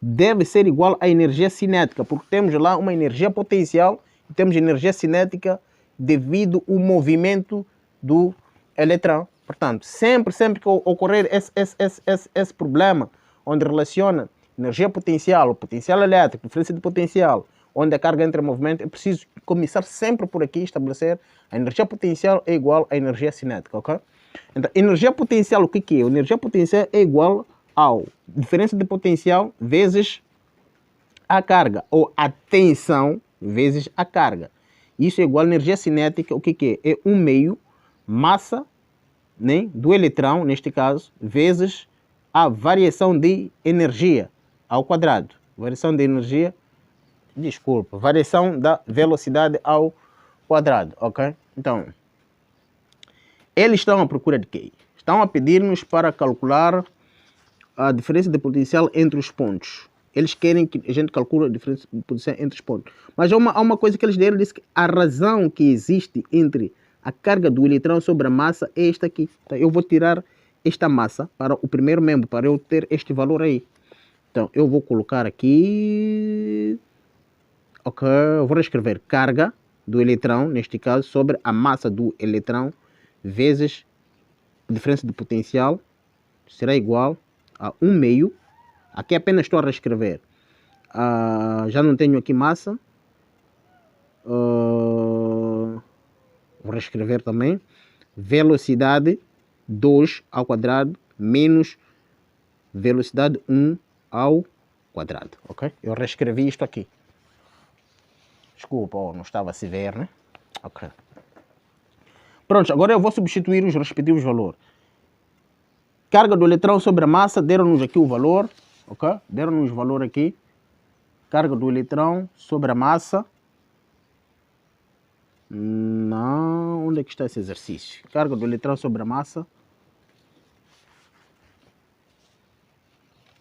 A: deve ser igual à energia cinética, porque temos lá uma energia potencial e temos energia cinética devido ao movimento do eletrão. Portanto, sempre que ocorrer esse problema, onde relaciona energia potencial, o potencial elétrico, diferença de potencial, onde a carga entra em movimento, é preciso começar sempre por aqui, estabelecer a energia potencial é igual à energia cinética, ok? Então, energia potencial, o que é? A energia potencial é igual ao diferença de potencial vezes a carga, ou a tensão vezes a carga. Isso é igual a energia cinética, o que é? É 1 meio massa, né, do eletrão, neste caso, vezes a variação de energia ao quadrado. Variação de energia, desculpa, variação da velocidade ao quadrado, ok? Então, eles estão à procura de quê? Estão a pedir-nos para calcular a diferença de potencial entre os pontos. Eles querem que a gente calcule a diferença de potencial entre os pontos. Mas há uma coisa que eles deram, disse que a razão que existe entre a carga do eletrão sobre a massa é esta aqui. Então, eu vou tirar esta massa para o primeiro membro, para eu ter este valor aí. Então, eu vou colocar aqui... Ok, eu vou escrever carga do eletrão, neste caso, sobre a massa do eletrão, vezes a diferença de potencial, será igual a 1 meio. Aqui apenas estou a reescrever. Já não tenho aqui massa. Vou reescrever também. Velocidade 2 ao quadrado menos velocidade 1 ao quadrado. Ok? Eu reescrevi isto aqui. Desculpa, não estava a se ver, né? Ok. Pronto, agora eu vou substituir os respectivos valores. Carga do eletrão sobre a massa, deram-nos aqui o valor. Ok? Deram-nos o valor aqui. Carga do eletrão sobre a massa. Não, onde é que está esse exercício? Carga do eletrão sobre a massa.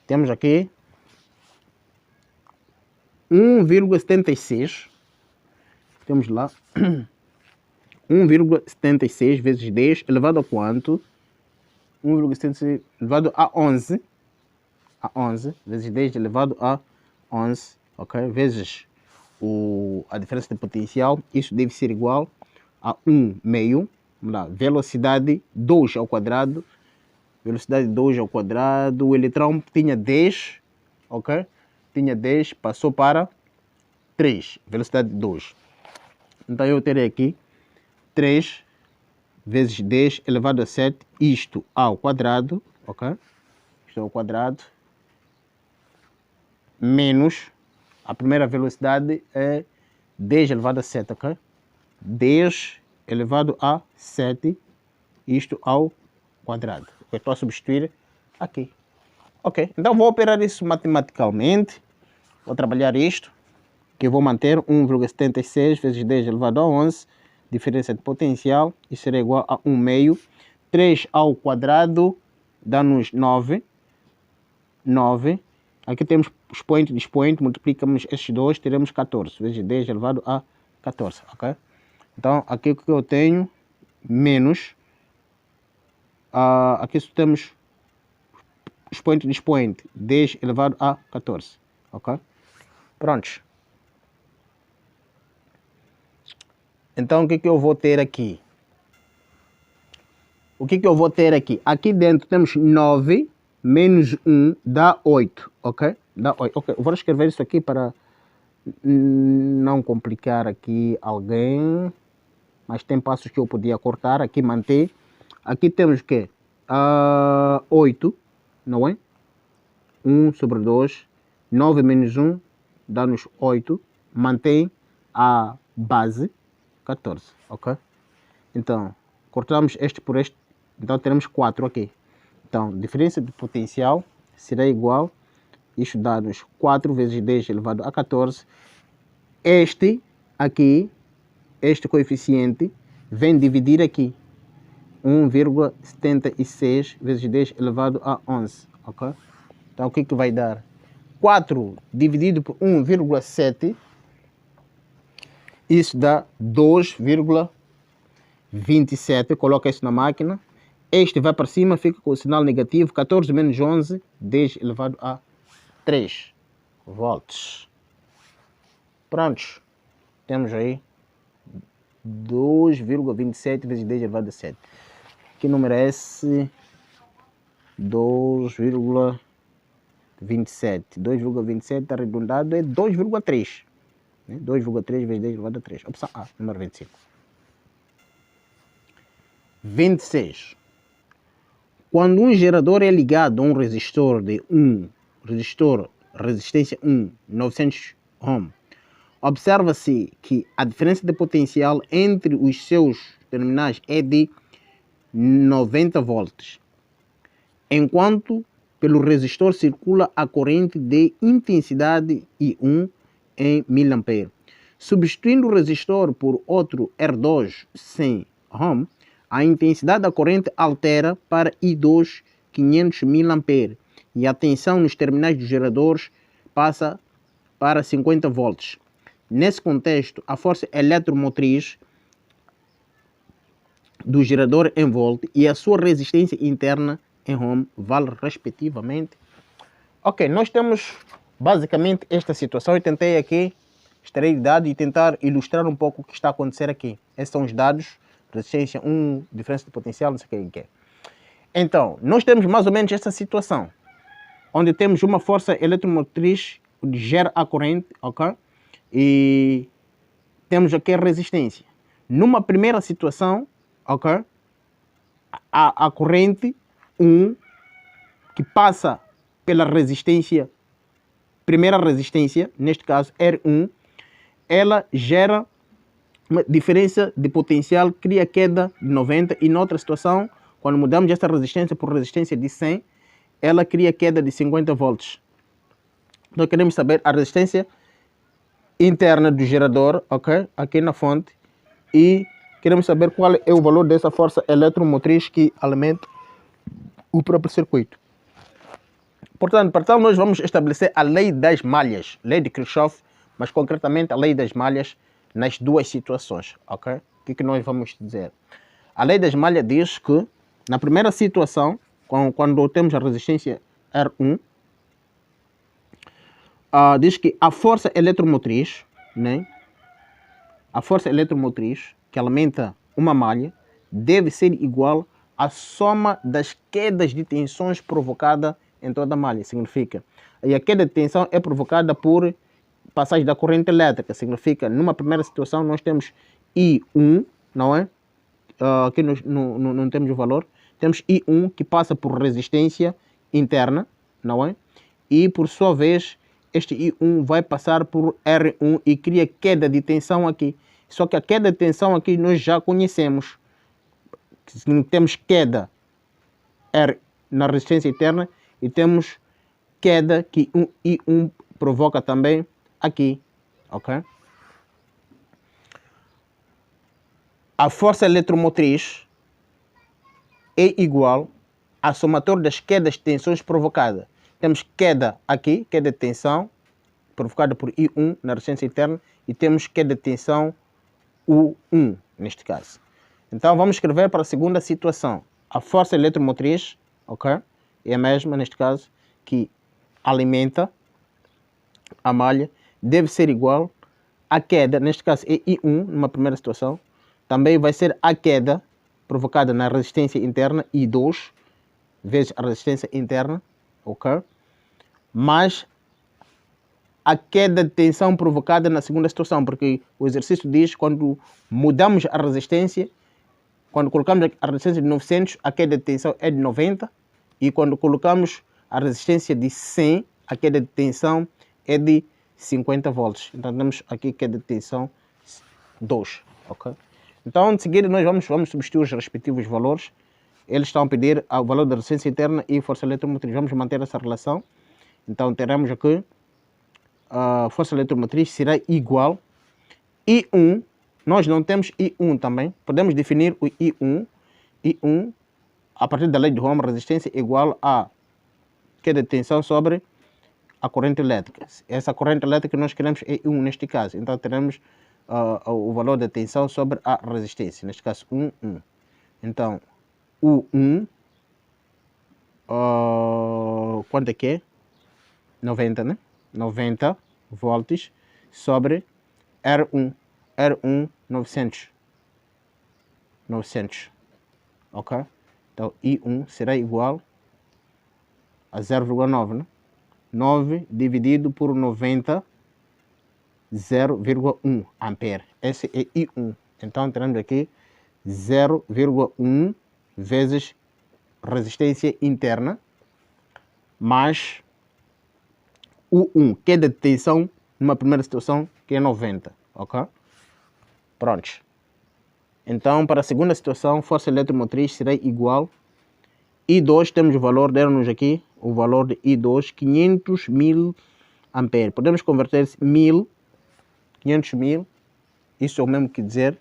A: Temos aqui 1,76. Temos lá 1,76 vezes 10 elevado a quanto? 1,76 elevado a 11. A 11 vezes 10 elevado a 11, ok? Vezes a diferença de potencial. Isso deve ser igual a 1 meio. Vamos lá, velocidade 2 ao quadrado. Velocidade 2 ao quadrado. O eletrão tinha 10, ok? Tinha 10, passou para 3. Velocidade 2. Então eu terei aqui 3 vezes 10 elevado a 7, isto ao quadrado, ok? Isto ao quadrado, menos, a primeira velocidade é 10 elevado a 7, ok? 10 elevado a 7, isto ao quadrado. Eu estou a substituir aqui. Ok, então vou operar isso matematicamente. Vou trabalhar isto, que eu vou manter 1,76 vezes 10 elevado a 11, diferença de potencial, isso será igual a 1 meio. 3 ao quadrado dá-nos 9. 9. Aqui temos expoente e expoente, multiplicamos estes dois, teremos 14, vezes 10 elevado a 14, ok? Então, aqui o que eu tenho, menos, aqui só temos expoente e expoente, 10 elevado a 14, ok? Prontos. Então, o que eu vou ter aqui? O que eu vou ter aqui? Aqui dentro temos 9 menos 1 dá 8, ok? Dá 8, ok. Vou escrever isso aqui para não complicar aqui alguém. Mas tem passos que eu podia cortar, aqui manter. Aqui temos o quê? 8, não é? 1 sobre 2. 9 menos 1 dá-nos 8. Mantém a base 14, ok? Então, cortamos este por este, então teremos 4 aqui. Então, diferença de potencial será igual Isto dá-nos 4 vezes 10 elevado a 14. Este aqui, este coeficiente, vem dividir aqui. 1,76 vezes 10 elevado a 11. Ok? Então, o que vai dar? 4 dividido por 1,7. Isso dá 2,27. Coloca isso na máquina. Este vai para cima, fica com o sinal negativo. 14 menos 11, 10 elevado a 3 volts. Prontos. Temos aí 2,27 vezes 10 elevado a 7. Que número é esse? 2,27. 2,27 arredondado é 2,3. 2,3 vezes 10 elevado a 3. Opção A, número 25. 26. Quando um gerador é ligado a um resistor de resistência 1, 900 ohm, observa-se que a diferença de potencial entre os seus terminais é de 90 volts, enquanto pelo resistor circula a corrente de intensidade I1 em mA. Substituindo o resistor por outro R2 100 ohm, a intensidade da corrente altera para I2 500 mA e a tensão nos terminais dos geradores passa para 50 volts. Nesse contexto, a força eletromotriz do gerador em volt e a sua resistência interna em ohm vale respectivamente. Ok, nós temos basicamente esta situação. Eu tentei aqui extrair dados e tentar ilustrar um pouco o que está a acontecer aqui. Esses são os dados. Resistência 1, diferença de potencial, não sei o que é. Então, nós temos mais ou menos esta situação, onde temos uma força eletromotriz que gera a corrente, ok? E temos aqui a resistência. Numa primeira situação, ok? A corrente 1, que passa pela resistência, primeira resistência, neste caso R1, ela gera uma diferença de potencial, cria queda de 90, e noutra situação, quando mudamos esta resistência por resistência de 100, ela cria queda de 50 volts. Então queremos saber a resistência interna do gerador, ok? Aqui na fonte, e queremos saber qual é o valor dessa força eletromotriz que alimenta o próprio circuito. Portanto, para tal nós vamos estabelecer a lei das malhas, lei de Kirchhoff, mas concretamente a lei das malhas nas duas situações, ok? O que nós vamos dizer? A lei das malhas diz que, na primeira situação, quando temos a resistência R1, diz que a força eletromotriz, né? A força eletromotriz que alimenta uma malha deve ser igual à soma das quedas de tensões provocadas em toda a malha. Significa, e a queda de tensão é provocada por passagem da corrente elétrica. Significa, numa primeira situação, nós temos I1, não é? Aqui não temos o valor. Temos I1 que passa por resistência interna, não é? E, por sua vez, este I1 vai passar por R1 e cria queda de tensão aqui. Só que a queda de tensão aqui nós já conhecemos. Temos queda R na resistência interna e temos queda que I1 provoca também aqui, ok? A força eletromotriz é igual ao somatório das quedas de tensões provocadas. Temos queda aqui, queda de tensão provocada por I1 na resistência interna, e temos queda de tensão U1 neste caso. Então vamos escrever para a segunda situação. A força eletromotriz, ok? É a mesma neste caso, que alimenta a malha, deve ser igual à queda, neste caso é I1, numa primeira situação, também vai ser a queda provocada na resistência interna, I2, vezes a resistência interna, ok? Mas a queda de tensão provocada na segunda situação, porque o exercício diz quando mudamos a resistência, quando colocamos a resistência de 900, a queda de tensão é de 90, e quando colocamos a resistência de 100, a queda de tensão é de 50 volts. Então temos aqui queda de tensão 2, ok? Então, de seguida, nós vamos substituir os respectivos valores. Eles estão a pedir o valor da resistência interna e força eletromotriz. Vamos manter essa relação. Então teremos aqui a força eletromotriz será igual I1. Nós não temos I1 também. Podemos definir o I1. I1, a partir da lei de Ohm, resistência igual a queda de tensão sobre a corrente elétrica. Essa corrente elétrica que nós queremos é I1 neste caso. Então teremos o valor da tensão sobre a resistência. Neste caso 1. Então U1, quanto é que é? 90, né? 90 volts sobre R1. R1 900. Ok? Então I1 será igual a 0,9, né? 9 dividido por 90, 0,1 ampere. Esse é I1. Então teremos aqui 0,1 vezes resistência interna mais U1, queda de tensão numa primeira situação que é 90, ok? Prontos. Então para a segunda situação, força eletromotriz será igual I2, temos o valor, deram-nos aqui o valor de I2, 500 mil ampere. Podemos converter 500 mil, isso é o mesmo que dizer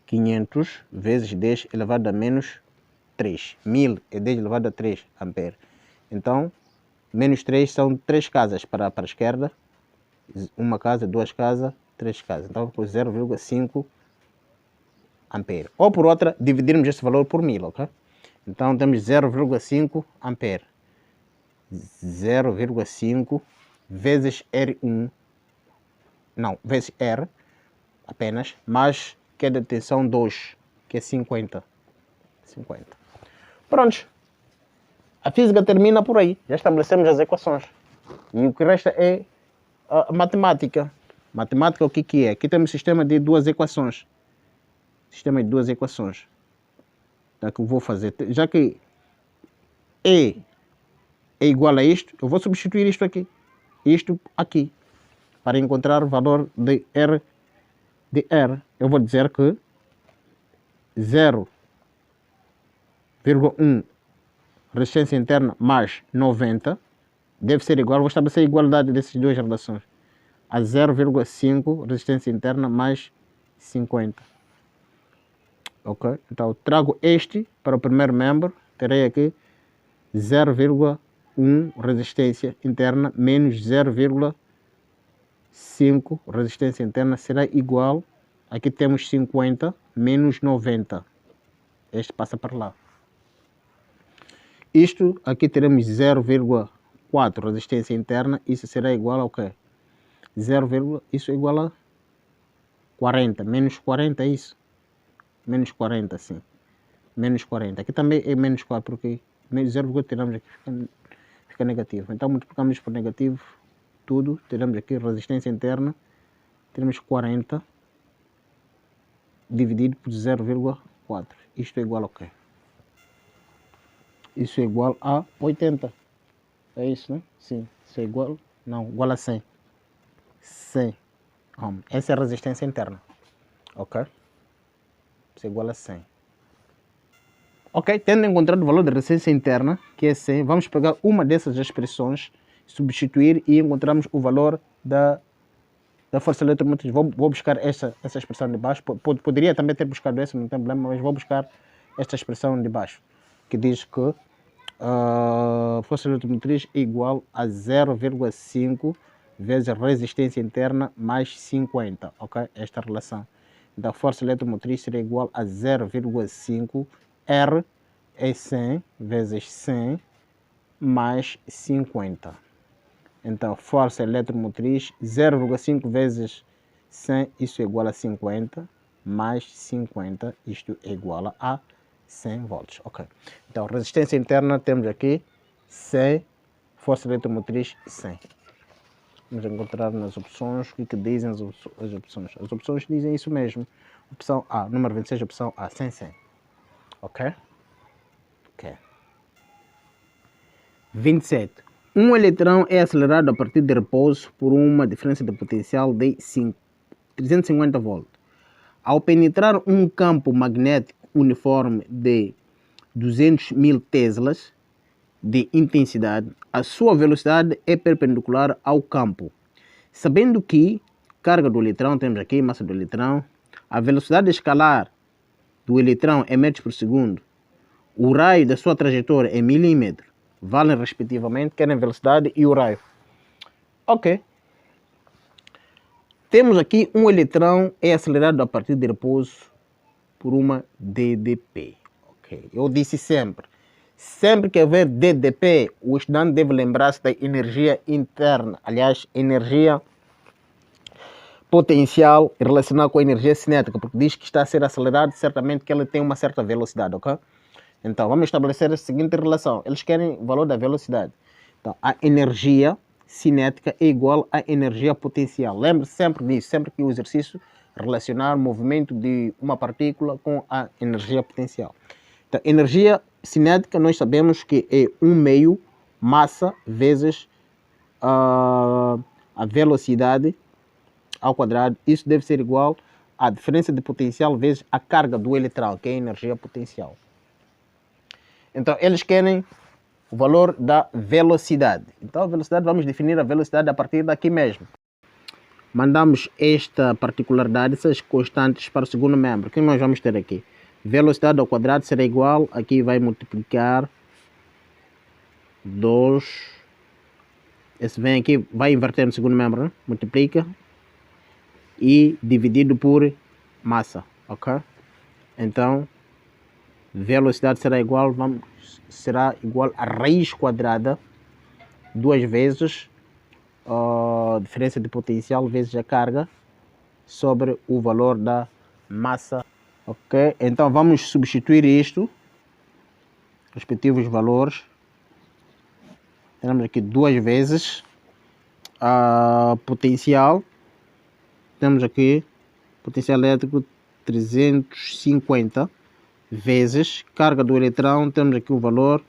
A: 500 vezes 10 elevado a menos 3. 1000 é 10 elevado a 3 ampere. Então, menos 3 são 3 casas para a esquerda, uma casa, 2 casas, 3 casas. Então, por 0,5 ampere. Ou por outra, dividirmos este valor por 1000, ok? Então, temos 0,5 ampere. 0,5 vezes R1, não, vezes R, apenas, mais queda de tensão 2, que é 50. Prontos. A física termina por aí. Já estabelecemos as equações. E o que resta é a matemática. Matemática o que é? Aqui temos um sistema de duas equações. Sistema de duas equações. Então, o que eu vou fazer? Já que E é igual a isto, eu vou substituir isto aqui, para encontrar o valor de R. Eu vou dizer que 0,1 resistência interna mais 90 deve ser igual, vou estabelecer a igualdade dessas duas relações, a 0,5 resistência interna mais 50. Ok? Então eu trago este para o primeiro membro, terei aqui 0,1 resistência interna menos 0,5 resistência interna será igual, aqui temos 50 menos 90. Este passa para lá. Isto aqui teremos 0,4 resistência interna, isso será igual ao quê? 0, isso é igual a 40, menos 40 é isso? Menos 40, sim. Menos 40. Aqui também é menos 4, porque 0, tiramos aqui, fica negativo. Então multiplicamos por negativo tudo, teremos aqui resistência interna, teremos 40 dividido por 0,4. Isto é igual ao quê? Isso é igual a 80. É isso, né? Sim. Isso é igual, não, igual a 100. 100 ohm. Essa é a resistência interna. Ok? Isso é igual a 100. Ok, tendo encontrado o valor da resistência interna, que é 100, vamos pegar uma dessas expressões, substituir e encontramos o valor da força eletromotriz. Vou buscar essa expressão de baixo. Poderia também ter buscado essa, não tem problema, mas vou buscar esta expressão de baixo, que diz que a força eletromotriz é igual a 0,5 vezes resistência interna mais 50, ok? Esta relação. Então, a força eletromotriz seria igual a 0,5 R é 100 vezes 100 mais 50. Então, força eletromotriz 0,5 vezes 100, isso é igual a 50, mais 50, isto é igual a 100 volts. Ok. Então, resistência interna temos aqui 100, força eletromotriz 100. Vamos encontrar nas opções o que dizem as opções. As opções dizem isso mesmo. Opção A, número 26, opção A, 100. Ok? Ok. 27. Um eletrão é acelerado a partir de repouso por uma diferença de potencial de 350 volts. Ao penetrar um campo magnético uniforme de 200 mil teslas, de intensidade, a sua velocidade é perpendicular ao campo. Sabendo que carga do eletrão, temos aqui massa do eletrão, a velocidade escalar do eletrão é metros por segundo, o raio da sua trajetória é milímetro, valem respectivamente, quer a velocidade e o raio. Ok. Temos aqui um eletrão é acelerado a partir de repouso por uma DDP. Ok. Eu disse sempre que haver DDP, o estudante deve lembrar-se da energia interna, aliás, energia potencial relacionada com a energia cinética, porque diz que está a ser acelerado, certamente que ele tem uma certa velocidade, ok? Então, vamos estabelecer a seguinte relação. Eles querem o valor da velocidade. Então, a energia cinética é igual à energia potencial. Lembre-se sempre disso, sempre que o exercício relacionar o movimento de uma partícula com a energia potencial. Então, energia cinética, nós sabemos que é 1 meio massa vezes a velocidade ao quadrado. Isso deve ser igual à diferença de potencial vezes a carga do eletrão, que é a energia potencial. Então, eles querem o valor da velocidade. Então, a velocidade, vamos definir a velocidade a partir daqui mesmo. Mandamos esta particularidade, essas constantes para o segundo membro. O que nós vamos ter aqui? Velocidade ao quadrado será igual, aqui vai multiplicar 2. Esse vem aqui, vai inverter no segundo membro, né? Multiplica e dividido por massa, ok? Então, velocidade será igual a raiz quadrada 2 vezes a diferença de potencial vezes a carga sobre o valor da massa, ok? Então vamos substituir isto, respectivos valores. Temos aqui 2 vezes a potencial, temos aqui potencial elétrico 350 vezes carga do eletrão, temos aqui o valor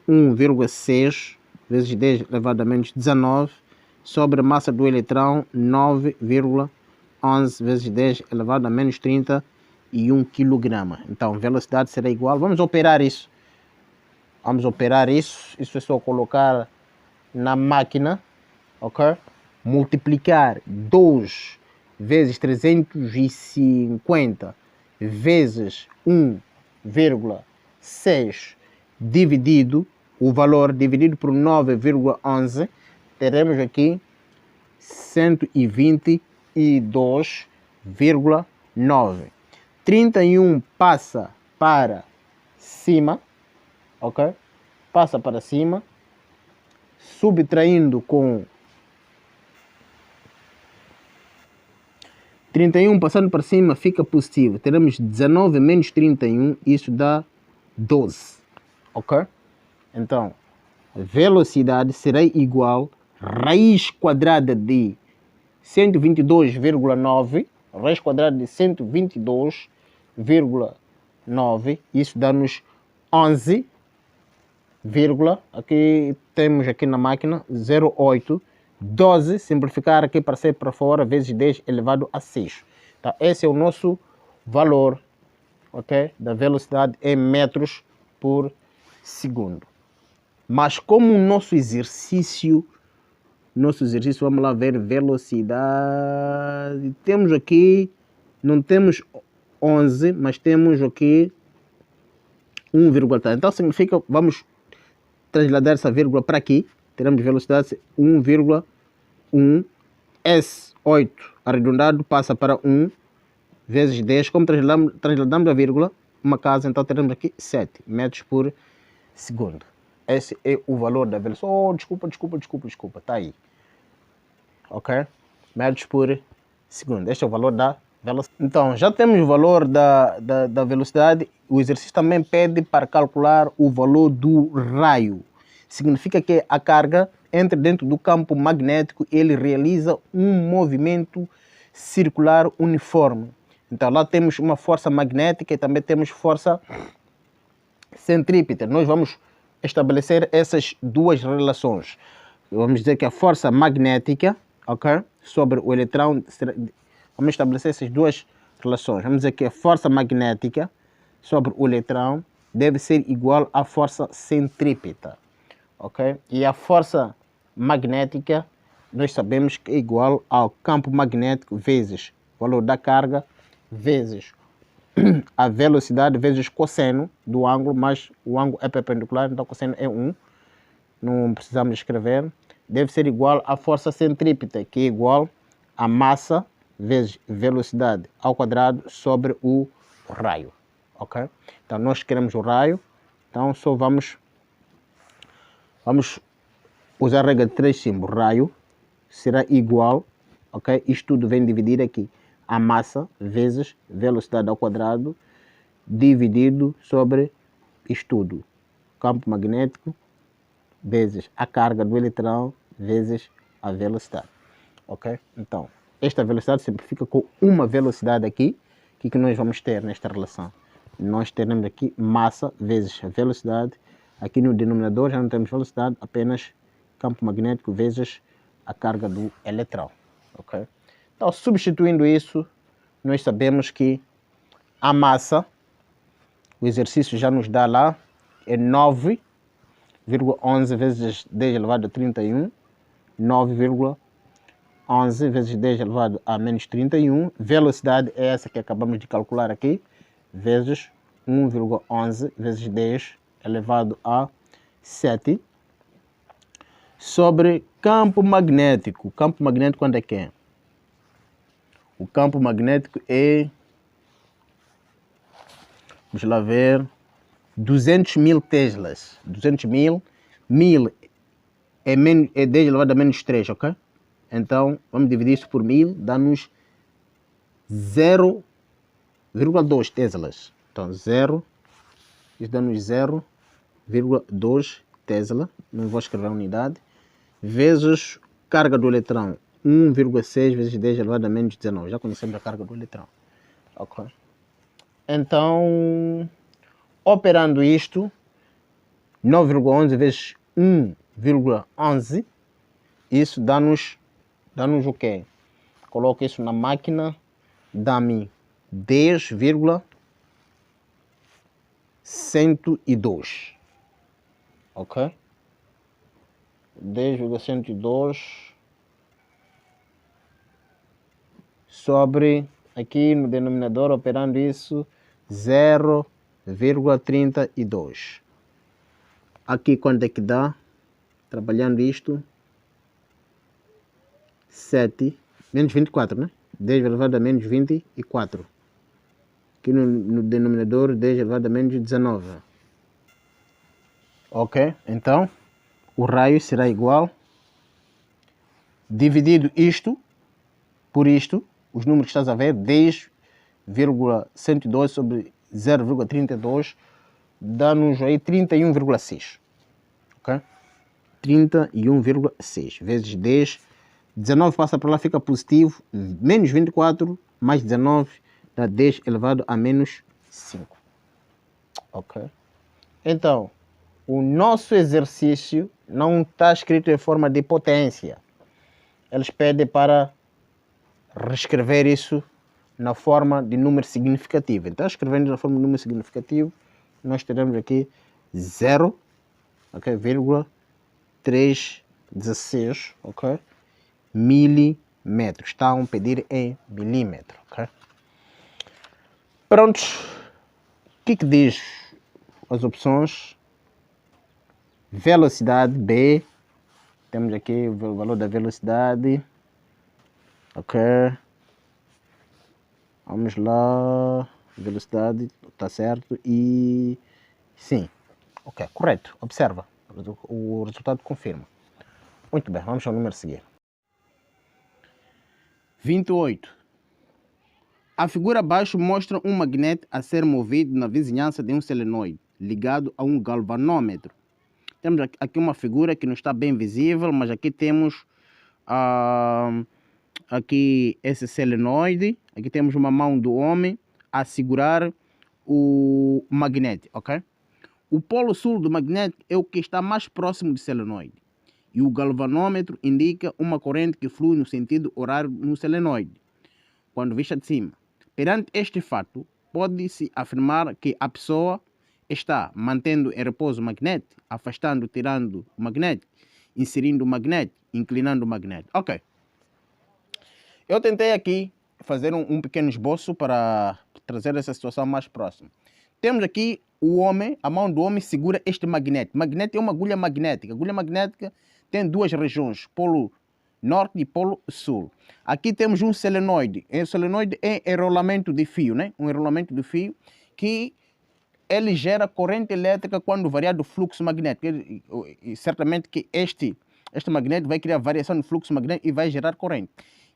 A: 1,6 vezes 10 elevado a menos 19 sobre a massa do eletrão 9,11 vezes 10 elevado a menos 31 kg. Então, velocidade será igual. Vamos operar isso. Isso é só colocar na máquina, ok? Multiplicar 2 vezes 350 vezes 1,6 dividido, o valor dividido por 9,11, teremos aqui 122,9. 31 passa para cima, ok? Passa para cima, subtraindo com 31 passando para cima fica positivo. Teremos 19 menos 31, isso dá 12, ok? Então, a velocidade será igual a raiz quadrada de 122,9, raiz quadrada de 122,9, isso dá-nos 11, aqui temos aqui na máquina 0,8, 12, simplificar aqui para sair para fora, vezes 10 elevado a 6. Então, esse é o nosso valor, ok, da velocidade em metros por segundo. Mas como o nosso exercício, vamos lá ver velocidade. Temos aqui, não temos 11, mas temos aqui 1,3. Então significa, vamos trasladar essa vírgula para aqui. Teremos velocidade 1,1. S8 arredondado passa para 1 vezes 10. Como trasladamos a vírgula, uma casa, então teremos aqui 7 metros por segundo. Esse é o valor da velocidade. Oh, desculpa, está aí. Ok? Metros por segundo. Este é o valor da velocidade. Então, já temos o valor da velocidade. O exercício também pede para calcular o valor do raio. Significa que a carga entra dentro do campo magnético e ele realiza um movimento circular uniforme. Então, lá temos uma força magnética e também temos força centrípeta. Nós vamos estabelecer essas duas relações. Vamos dizer que a força magnética, ok, sobre o eletrão, vamos estabelecer essas duas relações. Vamos dizer que a força magnética sobre o eletrão deve ser igual à força centrípeta. ok? E a força magnética, nós sabemos que é igual ao campo magnético vezes o valor da carga, vezes a velocidade, vezes cosseno do ângulo, mas o ângulo é perpendicular, então cosseno é 1, não precisamos escrever. Deve ser igual à força centrípeta, que é igual a massa vezes velocidade ao quadrado sobre o raio, ok? Então nós queremos o raio, então só vamos usar a regra de 3 símbolos. Raio será igual, ok? Isto tudo vem dividir aqui a massa vezes velocidade ao quadrado dividido sobre isto tudo, campo magnético vezes a carga do eletrão vezes a velocidade, ok? Então, esta velocidade simplifica com uma velocidade aqui. O que nós vamos ter nesta relação? Nós teremos aqui massa vezes a velocidade. Aqui no denominador já não temos velocidade, apenas campo magnético vezes a carga do eletrão, ok? Então, substituindo isso, nós sabemos que a massa, o exercício já nos dá lá, é 9,11 vezes 10 elevado a 31, 9,11 vezes 10 elevado a menos 31, velocidade é essa que acabamos de calcular aqui, vezes 1,11 vezes 10 elevado a 7, sobre campo magnético. Campo magnético quanto é que é? O campo magnético é, vamos lá ver, 200 mil teslas. 200 mil, 1000 é 10 elevado a menos 3, ok? Então, vamos dividir isso por 1000, dá-nos 0,2 teslas. Então, 0, isso dá-nos 0,2 tesla, não vou escrever a unidade, vezes carga do eletrão, 1,6 vezes 10 elevado a menos 19. Já conhecemos a carga do eletrão, ok? Então, operando isto, 9,11 vezes 1,11, isso dá-nos o quê? Coloco isso na máquina, dá-me 10,102, ok? 10,102 sobre, aqui no denominador, operando isso, 0,32. Aqui quanto é que dá? Trabalhando isto, 7, menos 24, né? 10 elevado a menos 24. Aqui no denominador, 10 elevado a menos 19. Ok? Então, o raio será igual, dividido isto por isto, os números que estás a ver, 10,102 sobre 0,32, dá-nos aí 31,6. Ok? 31,6 vezes 10, 19 passa para lá, fica positivo, menos 24 mais 19 dá 10 elevado a menos 5. Ok? Então, o nosso exercício não está escrito em forma de potência. Eles pedem para reescrever isso na forma de número significativo. Então, escrevendo na forma de número significativo, nós teremos aqui 0, ok, 316, ok, milímetros. Estão a pedir em milímetro, ok? Prontos. O que diz as opções? Velocidade B. Temos aqui o valor da velocidade. Ok. Vamos lá. Velocidade, está certo. E sim. Ok, correto. Observa. O resultado confirma. Muito bem, vamos ao número a seguir. 28. A figura abaixo mostra um magnete a ser movido na vizinhança de um solenoide, ligado a um galvanômetro. Temos aqui uma figura que não está bem visível, mas aqui temos aqui esse solenoide. Aqui temos uma mão do homem a segurar o magnete, ok? O polo sul do magnete é o que está mais próximo do solenoide. E o galvanômetro indica uma corrente que flui no sentido horário no solenoide, quando vista de cima. Perante este fato, pode-se afirmar que a pessoa está mantendo em repouso o magnete, afastando, tirando o magnete, inserindo o magnete, inclinando o magnete. Ok. Eu tentei aqui fazer um pequeno esboço para trazer essa situação mais próxima. Temos aqui o homem, a mão do homem segura este magnete. Magnete é uma agulha magnética. A agulha magnética tem duas regiões, polo norte e polo sul. Aqui temos um solenoide. O solenoide é enrolamento de fio, né? Um enrolamento de fio que ele gera corrente elétrica quando variar o fluxo magnético. E certamente que este magnético vai criar variação no fluxo magnético e vai gerar corrente.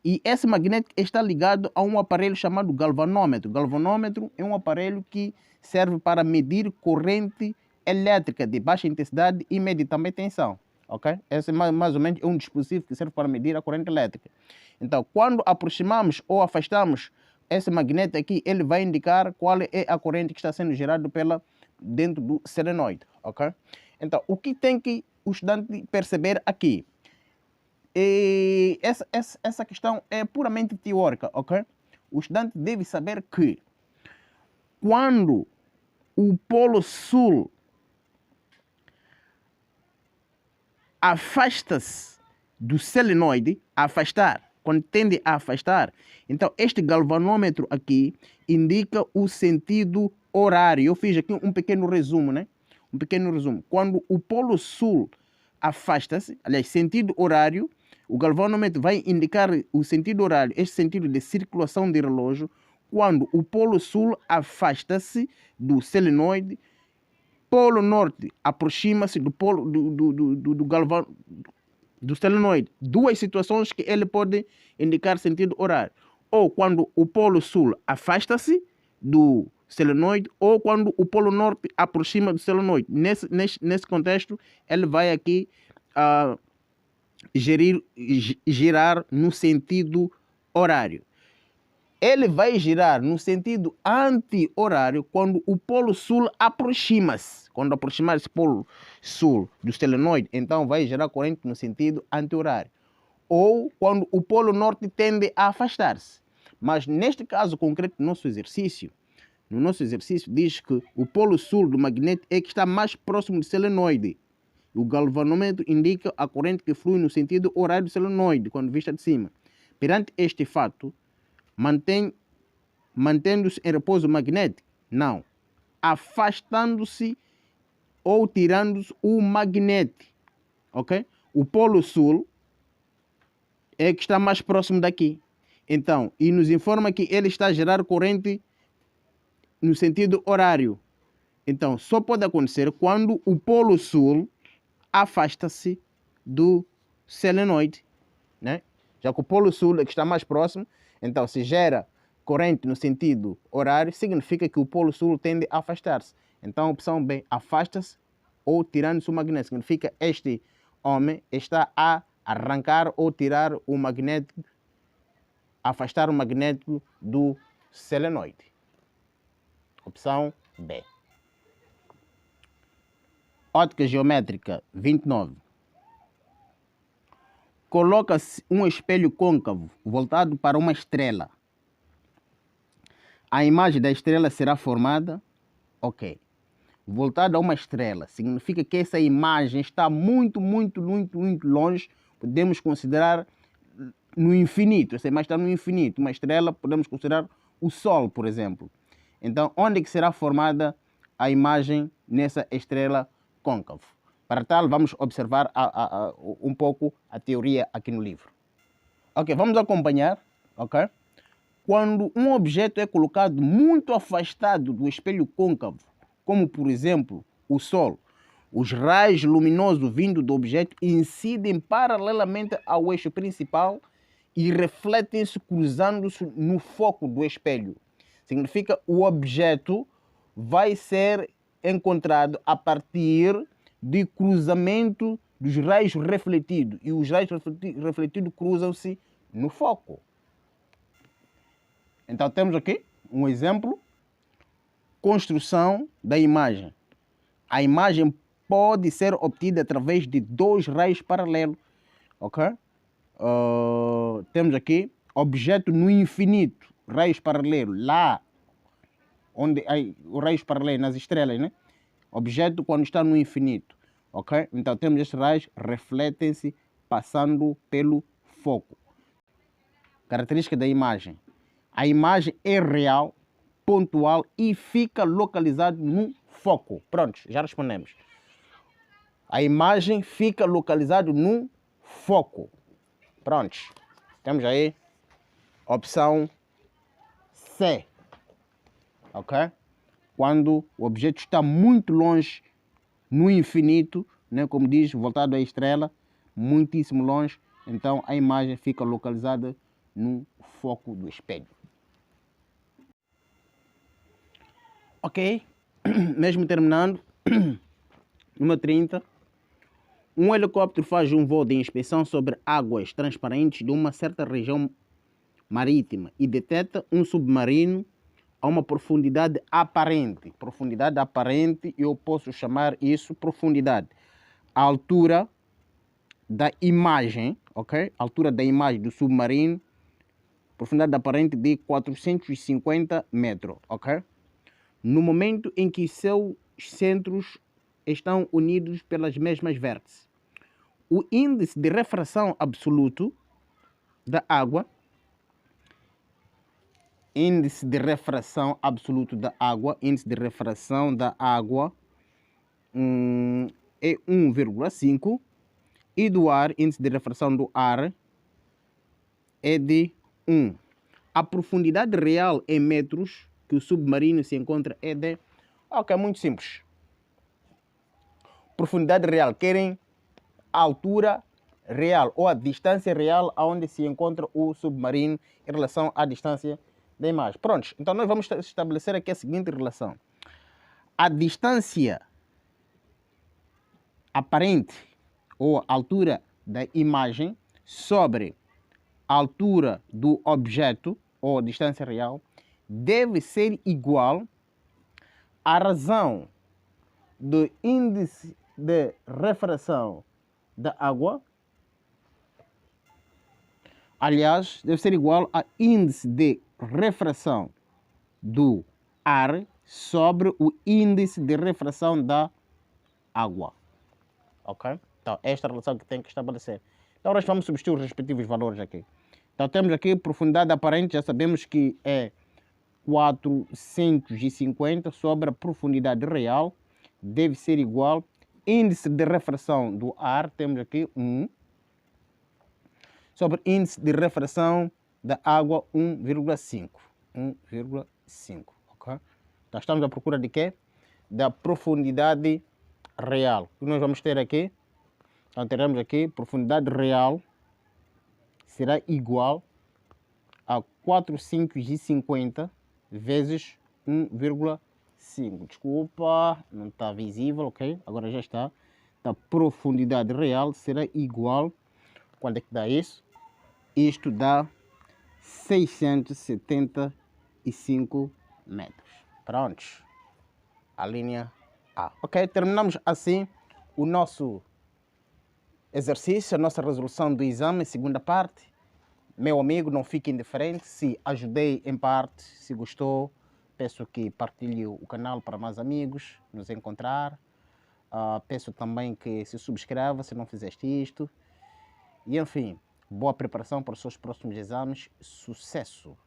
A: E esse magnético está ligado a um aparelho chamado galvanômetro. Galvanômetro é um aparelho que serve para medir corrente elétrica de baixa intensidade e medir também tensão. Ok? Esse mais ou menos é um dispositivo que serve para medir a corrente elétrica. Então, quando aproximamos ou afastamos esse magnete aqui, ele vai indicar qual é a corrente que está sendo gerada dentro do solenoide. Ok? Então, o que tem que o estudante perceber aqui? Essa questão é puramente teórica, ok? O estudante deve saber que quando o polo sul afasta-se do solenoide, quando tende a afastar, então este galvanômetro aqui indica o sentido horário. Eu fiz aqui um pequeno resumo, né? Um pequeno resumo. Quando o polo sul afasta-se, aliás, sentido horário, o galvanômetro vai indicar o sentido horário, este sentido de circulação de relógio, quando o polo sul afasta-se do solenoide, polo norte aproxima-se do polo do solenoide. Duas situações que ele pode indicar sentido horário. Ou quando o polo sul afasta-se do solenoide, ou quando o polo norte aproxima do solenoide. Nesse contexto, ele vai aqui girar no sentido horário. Ele vai girar no sentido anti-horário quando o polo sul aproxima-se. Quando aproximar esse polo sul do solenoide, então vai gerar corrente no sentido anti-horário. Ou quando o polo norte tende a afastar-se. Mas neste caso concreto no nosso exercício diz que o polo sul do magnete é que está mais próximo do solenoide. O galvanômetro indica a corrente que flui no sentido horário do solenoide, quando vista de cima. Perante este fato, mantendo-se em repouso magnético? Não. Afastando-se ou tirando-se o magnete. Ok? O polo sul é que está mais próximo daqui. Então, e nos informa que ele está a gerar corrente no sentido horário. Então, só pode acontecer quando o polo sul afasta-se do solenoide, né? Já que o polo sul é que está mais próximo, então se gera corrente no sentido horário, significa que o polo sul tende a afastar-se. Então a opção B, afasta-se ou tirando-se o magnético, significa este homem está a arrancar ou tirar o magnético, afastar o magnético do solenoide. Opção B. Ótica geométrica 29. Coloca-se um espelho côncavo voltado para uma estrela. A imagem da estrela será formada, ok. Voltada a uma estrela significa que essa imagem está muito longe. Podemos considerar no infinito. Essa imagem está no infinito. Uma estrela podemos considerar o Sol, por exemplo. Então, onde é que será formada a imagem nessa estrela côncavo? Para tal, vamos observar um pouco a teoria aqui no livro. Ok, vamos acompanhar, ok? Quando um objeto é colocado muito afastado do espelho côncavo, como por exemplo o Sol, os raios luminosos vindo do objeto incidem paralelamente ao eixo principal e refletem-se cruzando-se no foco do espelho. Significa que o objeto vai ser encontrado a partir de cruzamento dos raios refletidos. E os raios refletidos cruzam-se no foco. Então temos aqui um exemplo. Construção da imagem. A imagem pode ser obtida através de dois raios paralelos. Ok? Temos aqui objeto no infinito. Raios paralelos. Lá onde há os raios paralelos nas estrelas, né? Objeto quando está no infinito, ok? Então temos estes raios refletem-se passando pelo foco. Característica da imagem. A imagem é real, pontual e fica localizada no foco. Pronto, já respondemos. A imagem fica localizada no foco. Pronto. Temos aí opção C. Ok? Quando o objeto está muito longe, no infinito, né, como diz, voltado à estrela, muitíssimo longe, então a imagem fica localizada no foco do espelho. Ok, mesmo terminando, número 30. Um helicóptero faz um voo de inspeção sobre águas transparentes de uma certa região marítima e detecta um submarino a uma profundidade aparente. Profundidade aparente, eu posso chamar isso profundidade. A altura da imagem, ok? A altura da imagem do submarino, profundidade aparente de 450 metros, ok? No momento em que seus centros estão unidos pelas mesmas vértices. O índice de refração absoluto da água, índice de refração da água é 1,5 e do ar, índice de refração do ar é de 1. A profundidade real em metros que o submarino se encontra é de... Ok, muito simples. Profundidade real, querem a altura real ou a distância real aonde se encontra o submarino em relação à distância da imagem. Pronto, então nós vamos estabelecer aqui a seguinte relação. A distância aparente ou altura da imagem sobre a altura do objeto ou distância real deve ser igual à razão do índice de refração da água. Aliás, deve ser igual ao índice de refração do ar sobre o índice de refração da água. Ok? Então, esta é a relação que tem que estabelecer. Então, nós vamos substituir os respectivos valores aqui. Então, temos aqui profundidade aparente, já sabemos que é 450 sobre a profundidade real, deve ser igual. Índice de refração do ar, temos aqui 1, sobre índice de refração da água, 1,5. 1,5, ok? Então, estamos à procura de quê? Da profundidade real. O que nós vamos ter aqui? Então, teremos aqui profundidade real será igual a 450 vezes 1,5. Desculpa, não está visível, ok? Agora já está. A profundidade real será igual, quanto é que dá isso? Isto dá 675 metros. Prontos. A linha A. Ok, terminamos assim o nosso exercício, a nossa resolução do exame, segunda parte. Meu amigo, não fique indiferente. Se ajudei em parte, se gostou, peço que partilhe o canal para mais amigos nos encontrar. Peço também que se subscreva se não fizeste isto. E enfim, boa preparação para os seus próximos exames. Sucesso!